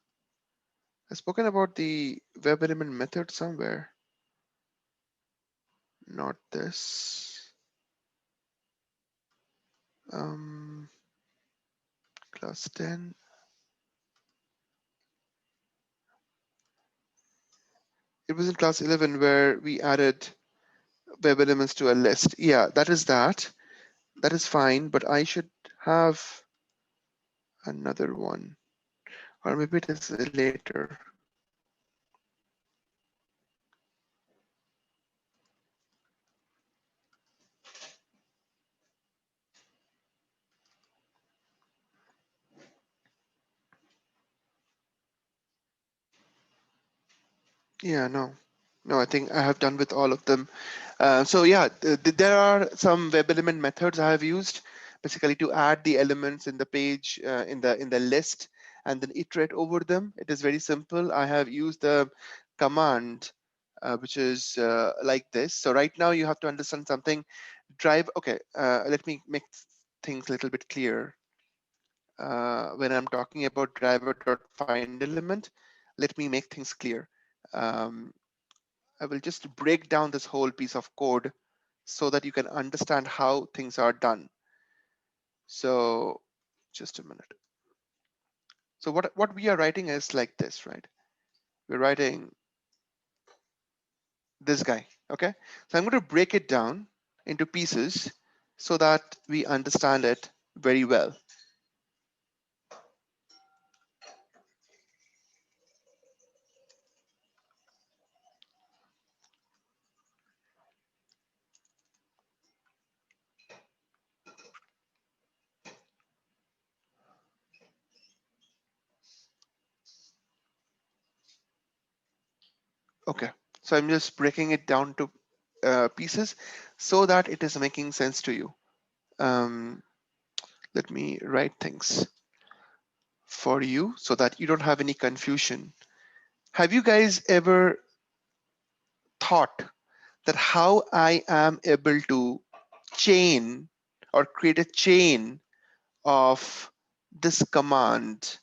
I've spoken about the web element method somewhere. Not this. Class 10. It was in class 11 where we added web elements to a list. Yeah, that is that. That is fine, but I should have another one. Or maybe it is later. Yeah, no, I think I have done with all of them. So yeah, there are some web element methods I have used basically to add the elements in the page in the list and then iterate over them. It is very simple. I have used the command which is like this. So right now you have to understand something. Drive. Okay, let me make things a little bit clear. When I'm talking about driver.find element, let me make things clear. Um, I will just break down this whole piece of code so that you can understand how things are done. So just a minute. So what we are writing is like this, right? We're writing this guy, okay? So I'm going to break it down into pieces so that we understand it very well. Okay, so I'm just breaking it down to pieces so that it is making sense to you. Let me write things for you so that you don't have any confusion. Have you guys ever thought that how I am able to chain or create a chain of this command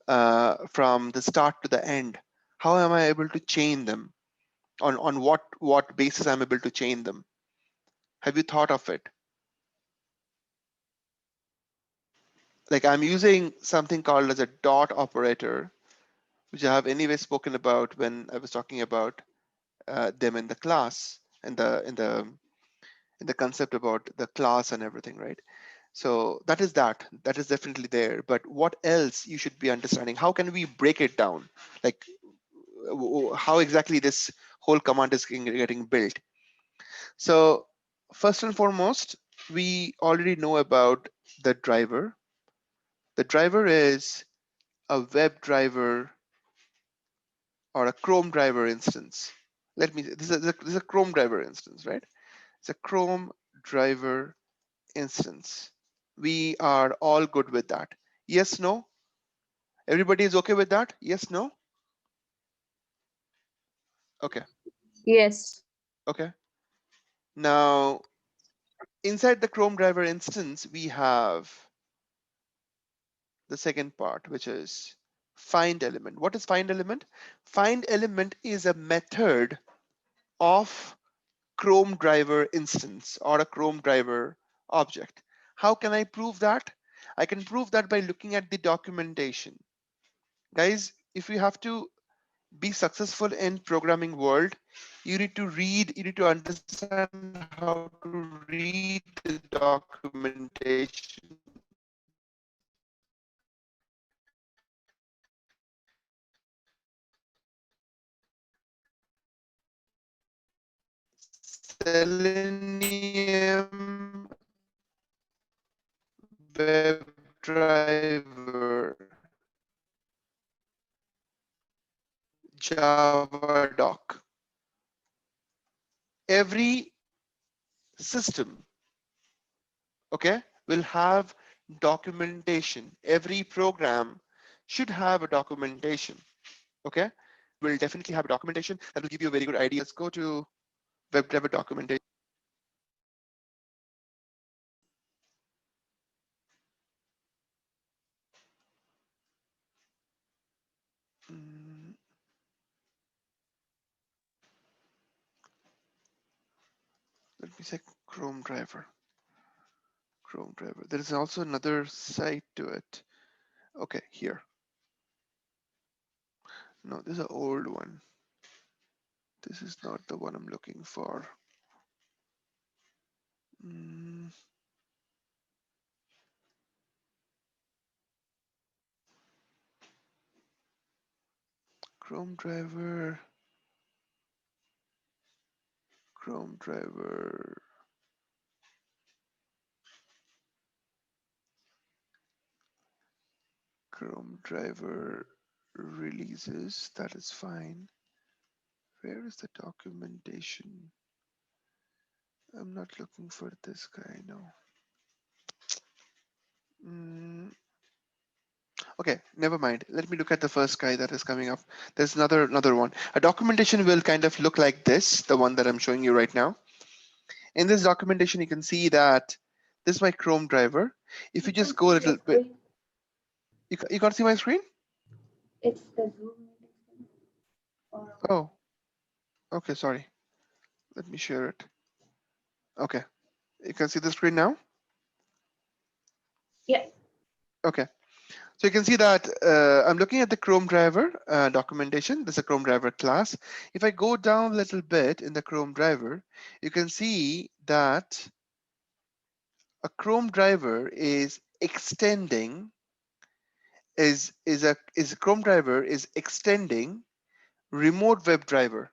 from the start to the end? How am I able to chain them? On what basis I'm able to chain them? Have you thought of it? Like I'm using something called as a dot operator, which I have anyway spoken about when I was talking about them in the class and the concept about the class and everything, right? So that is definitely there. But what else you should be understanding? How can we break it down? Like how exactly this whole command is getting built? So first and foremost, we already know about the driver. The driver is a web driver or a Chrome driver instance. This is a Chrome driver instance, right? It's a Chrome driver instance. We are all good with that. Yes, no? Everybody is okay with that? Yes, no? Okay, Yes. okay. Now, inside the Chrome driver instance, we have the second part, which is find element. What is find element? Find element is a method of Chrome driver instance or a Chrome driver object. How can I prove that? I can prove that by looking at the documentation. Guys, if you have to be successful in programming world, you need to read, you need to understand how to read the documentation. Selenium WebDriver Java doc. Every system, okay, will have documentation. Every program should have a documentation, okay? Will definitely have a documentation that will give you a very good idea. Let's go to WebDriver documentation. Mm, Let me say Chrome driver. Chrome driver. There is also another site to it. Okay, here. No, this is an old one. This is not the one I'm looking for. Mm, Chrome driver. Chrome driver. Chrome driver releases. That is fine. Where is the documentation? I'm not looking for this guy, no. Okay, never mind. Let me look at the first guy that is coming up. There's another one. A documentation will kind of look like this, the one that I'm showing you right now. In this documentation, you can see that this is my Chrome driver. If you just go a little bit, you can't see my screen? It's the Zoom meeting. Or Oh, okay, sorry. Let me share it. Okay, you can see the screen now? yeah. Okay. So you can see that I'm looking at the Chrome driver documentation. There's a Chrome driver class. If I go down a little bit in the Chrome driver, you can see that a Chrome driver is extending is a Chrome driver is extending remote web driver.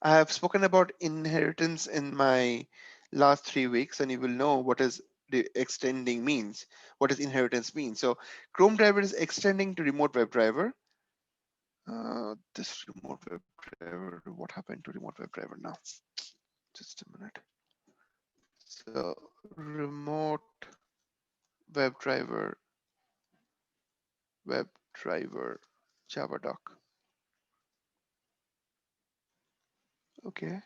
I have spoken about inheritance in my last 3 weeks, and you will know what is the extending means, what does inheritance mean. So Chrome driver is extending to remote web driver. This remote web driver, what happened to remote web driver now? Just a minute. So remote web driver Java doc. Okay.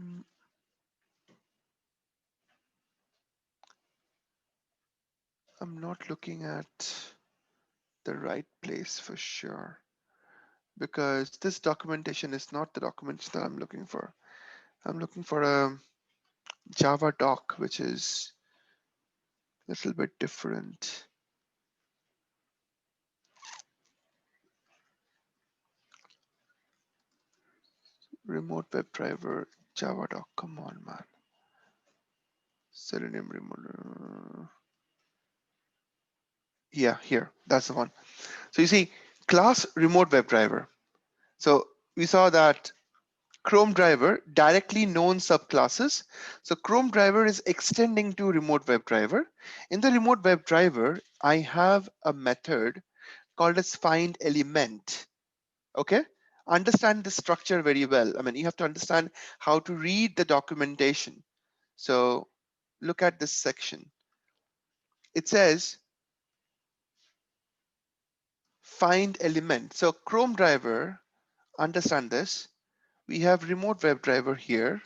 Mm, I'm not looking at the right place for sure, because this documentation is not the documentation that I'm looking for. I'm looking for a Java doc, which is a little bit different. Remote web driver Java doc. Come on, man. Selenium remote. Yeah, here. That's the one. So you see, class remote web driver. So we saw that Chrome driver directly known subclasses. So Chrome driver is extending to remote web driver. In the remote web driver, I have a method called as find element. Okay, understand the structure very well. I mean, you have to understand how to read the documentation. So look at this section. It says find element. So Chrome driver, understand this. We have remote web driver here,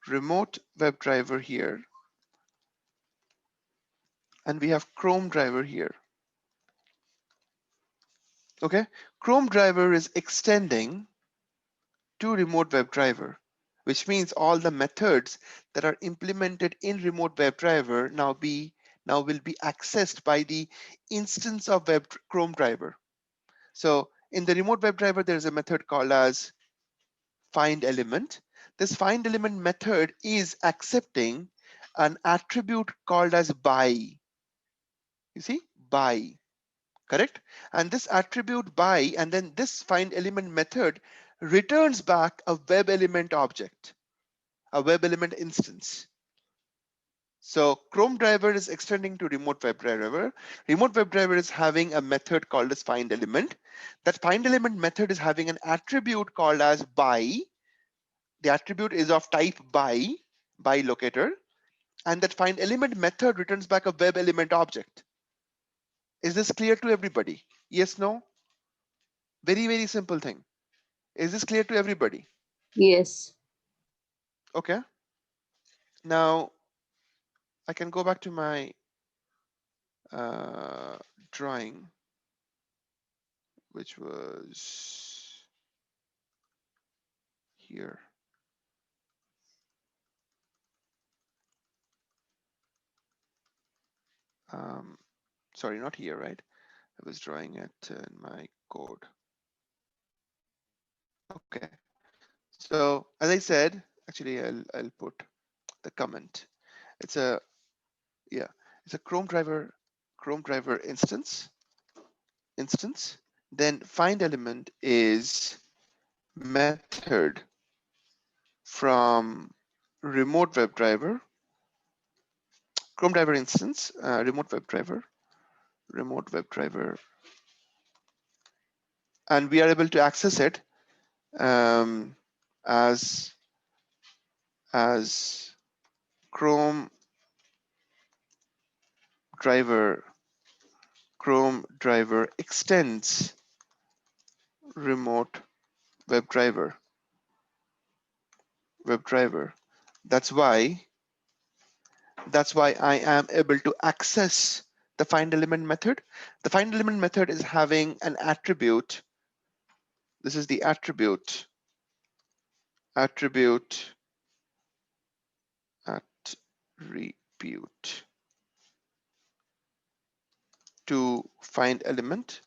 remote web driver here, and we have Chrome driver here. Okay, Chrome driver is extending to remote web driver, which means all the methods that are implemented in remote web driver now will be accessed by the instance of Chrome driver. So in the remote web driver, there is a method called as find element. This find element method is accepting an attribute called as by. You see, by, correct? And this attribute by, and then this find element method returns back a web element object, a web element instance. So Chrome driver is extending to remote web driver. Remote web driver is having a method called as find element. That find element method is having an attribute called as by. The attribute is of type by locator, and that find element method returns back a web element object. Is this clear to everybody? Yes, no? Very, very simple thing. Is this clear to everybody? Yes. Okay. Now I can go back to my drawing, which was here. Sorry, not here, right? I was drawing it in my code. Okay. So as I said, actually, I'll put the comment. It's a Chrome driver instance. Then find element is method from remote web driver, Chrome driver instance, remote web driver, and we are able to access it as Chrome driver extends remote WebDriver. That's why I am able to access the find element method. The find element method is having an attribute. This is the attribute to find element,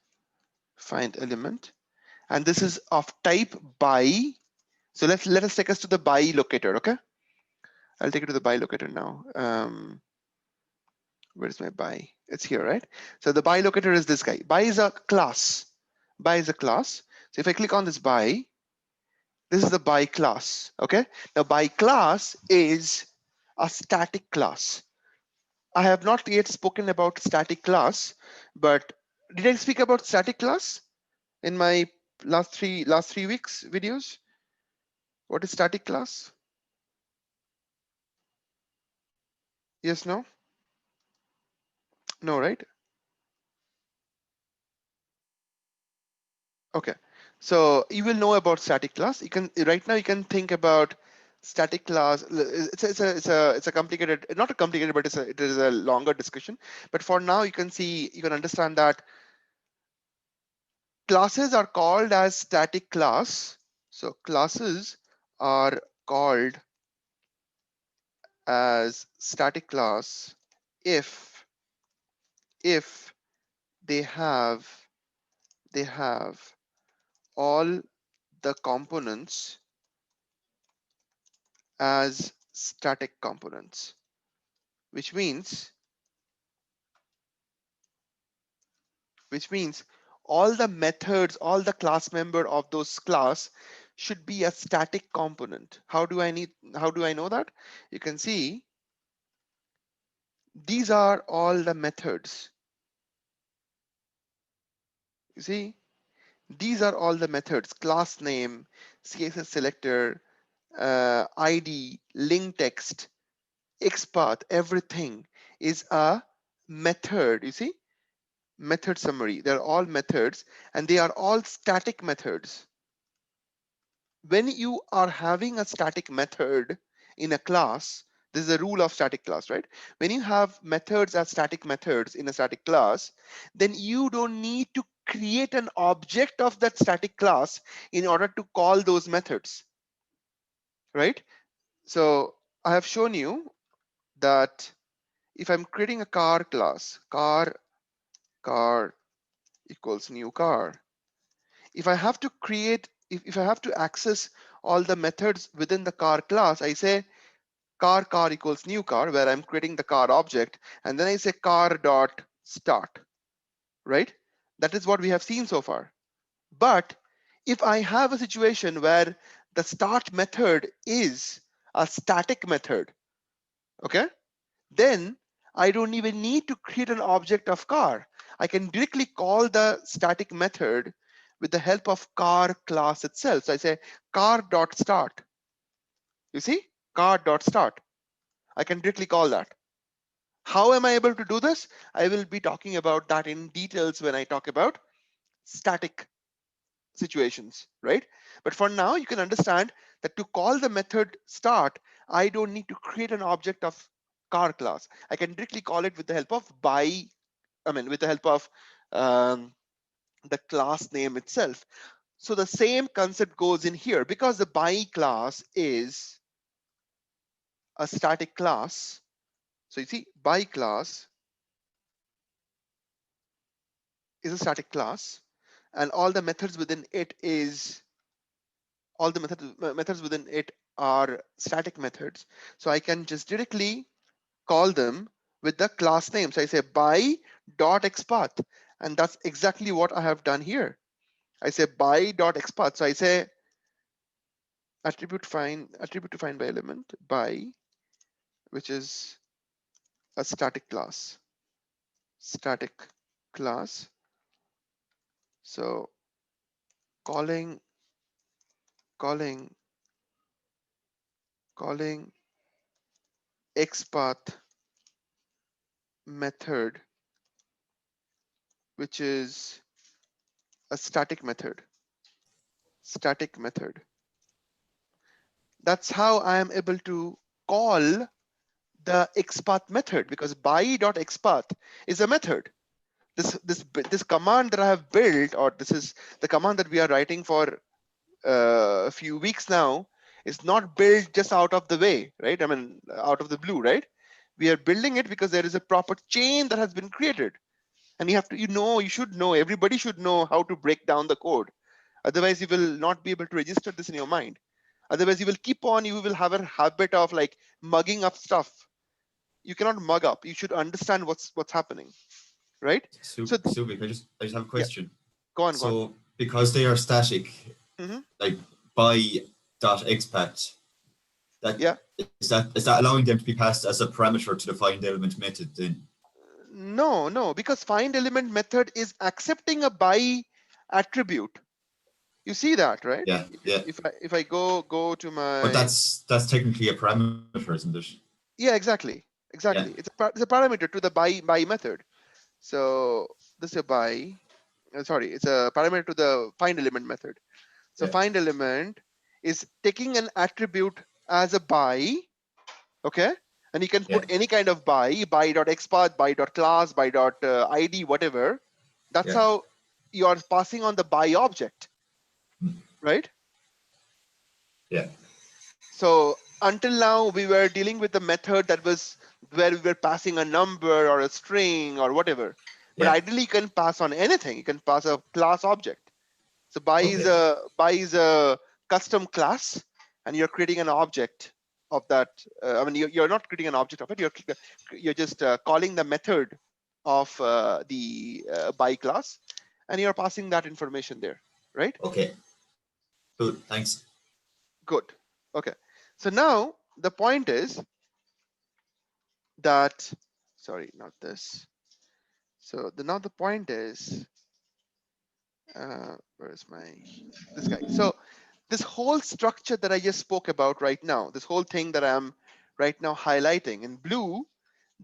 and this is of type by. So let us take us to the by locator. Okay, I'll take it to the by locator now. Where's my by? It's here, right? So the by locator is this guy. By is a class. So if I click on this by, this is the by class. Okay. Now by class is a static class. I have not yet spoken about static class, but did I speak about static class in my last three weeks videos? What is static class? Yes, no? No, right? Okay. So you will know about static class. You can right now you can think about static class. It's a complicated, not a complicated, but it is a longer discussion. But for now, you can understand that classes are called as static class. So classes are called as static class if they have all the components as static components, which means all the methods, all the class member of those class should be a static component. How do I know that? You can see these are all the methods. You see, these are all the methods: class name, CSS selector, ID, link text, Xpath, everything is a method. You see, method summary. They're all methods and they are all static methods. When you are having a static method in a class, this is a rule of static class, right? When you have methods as static methods in a static class, then you don't need to create an object of that static class in order to call those methods, right? So I have shown you that if I'm creating a car class, car equals new car, if I have to create, if I have to access all the methods within the car class, I say car equals new car, where I'm creating the car object, and then I say car dot start, right? That is what we have seen so far. But if I have a situation where the start method is a static method, okay, then I don't even need to create an object of car. I can directly call the static method with the help of car class itself. So I say car dot start. You see, car dot start. I can directly call that. How am I able to do this? I will be talking about that in details when I talk about static situations, right? But for now, you can understand that to call the method start, I don't need to create an object of car class. I can directly call it with the help of with the help of the class name itself. So the same concept goes in here. Because the by class is a static class, so you see by class is a static class, and all the methods within it within it are static methods. So I can just directly call them with the class name. So I say by dot xpath, and that's exactly what I have done here. I say by dot xpath. So I say attribute to find by element by, which is a static class. So calling Xpath method, which is a static method. That's how I am able to call the Xpath method, because buy.xpath is a method. This command that I have built, or this is the command that we are writing for a few weeks now, is not built just out of the way, right? I mean, out of the blue, right? We are building it because there is a proper chain that has been created, and you have to, you should know, everybody should know how to break down the code. Otherwise, you will not be able to register this in your mind. Otherwise, you will have a habit of like mugging up stuff. You cannot mug up. You should understand what's happening, right? So Subik, I just have a yeah, question. go on. So because they are static, Mhm. like by.xpath, Yeah. is that allowing them to be passed as a parameter to the find element method then? No, because find element method is accepting a by attribute. You see that, right? Yeah. If I go to my, But that's technically a parameter, isn't it? yeah, exactly. Yeah. It's a parameter to the by method. So this is a by. Sorry, it's a parameter to the find element method. So Yeah. find element is taking an attribute as a by, okay? And you can put any kind of by.xpath, by.class, by.id, whatever. That's Yeah. how you are passing on the by object, right? Yeah. So until now, we were dealing with the method that was where we were passing a number or a string or whatever. But Yeah. ideally, you can pass on anything. You can pass a class object. So by Okay. is a custom class, and you're creating an object of that. I mean, you're not creating an object of it. You're just calling the method of the by class, and you're passing that information there, right? Okay. Good. Thanks. Good. Okay. So now the point is that, sorry, not this. So now the point is, where's my this guy? So this whole structure that I just spoke about right now, this whole thing that I'm right now highlighting in blue,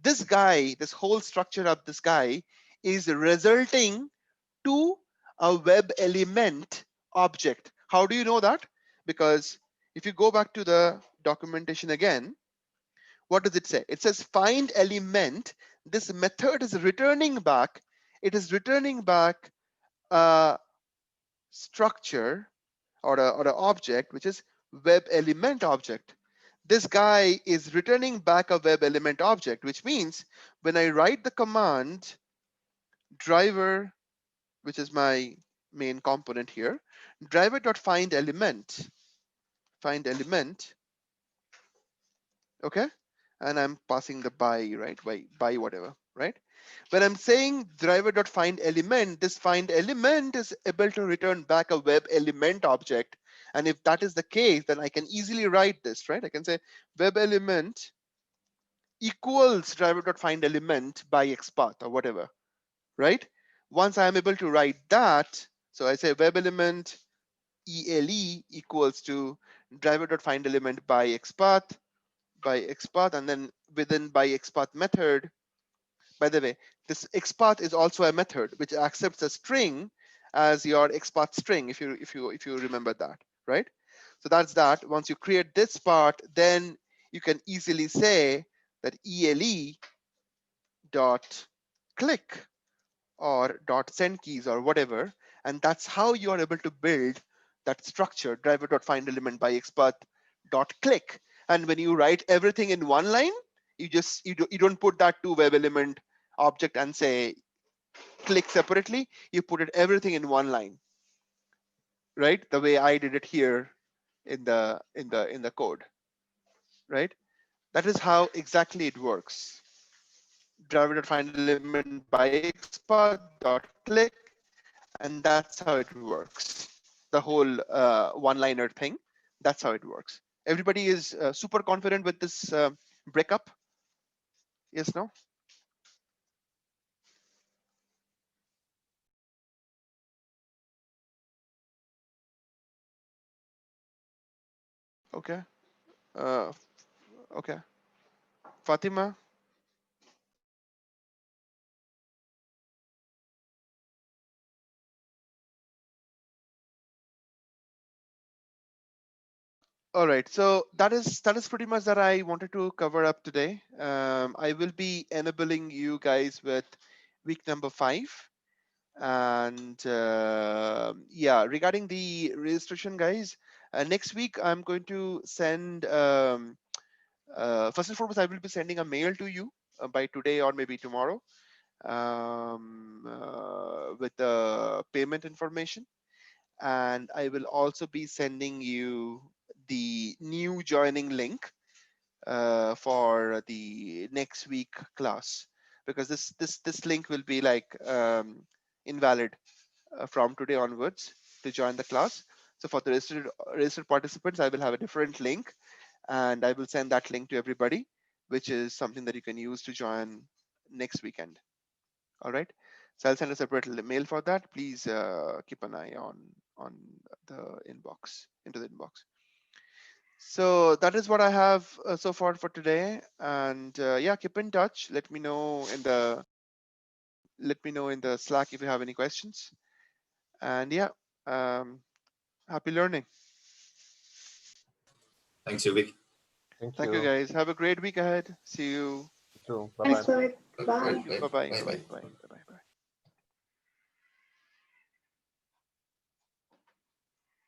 this guy, this whole structure of this guy is resulting to a web element object. How do you know that? Because if you go back to the documentation again, what does it say? It says find element. This method is returning back. It is returning back a structure or a object, which is web element object. This guy is returning back a web element object, which means when I write the command driver, which is my main component here, driver.find element, okay, and I'm passing the by, right, by whatever, right? When I'm saying driver.find element, this find element is able to return back a web element object. And if that is the case, then I can easily write this, right? I can say web element equals driver.find element by XPath or whatever, right? Once I'm able to write that, so I say web element ELE equals to driver.find element by XPath, and then within by XPath method. By the way, this XPath is also a method which accepts a string as your XPath string, if you remember that, right? So that's that. Once you create this part, then you can easily say that ELE dot click or dot send keys or whatever, and that's how you are able to build that structure driver.find element by XPath dot click. And when you write everything in one line, you don't put that to web element object and say click separately. You put it everything in one line, right? The way I did it here in the code, right? That is how exactly it works. Driver.find element by XPath dot click, and that's how it works. The whole one-liner thing, that's how it works. Everybody is super confident with this breakup. Yes, no? Okay. Okay. Fatima. All right, so that is pretty much that I wanted to cover up today. I will be enabling you guys with week number 5, and yeah, regarding the registration, guys, next week I'm going to send. First and foremost, I will be sending a mail to you by today or maybe tomorrow with the payment information, and I will also be sending you the new joining link for the next week class, because this link will be like invalid from today onwards to join the class. So for the registered participants, I will have a different link, and I will send that link to everybody, which is something that you can use to join next weekend. All right. So I'll send a separate mail for that. Please keep an eye on the inbox, into the inbox. So that is what I have so far for today. And yeah, keep in touch. Let me know in the Slack if you have any questions. And yeah, um, happy learning. Thanks, Uvik. Thank you, guys. Have a great week ahead. See you. Thanks, Vivek. Bye. Thank you. Bye bye. Bye-bye. Bye bye.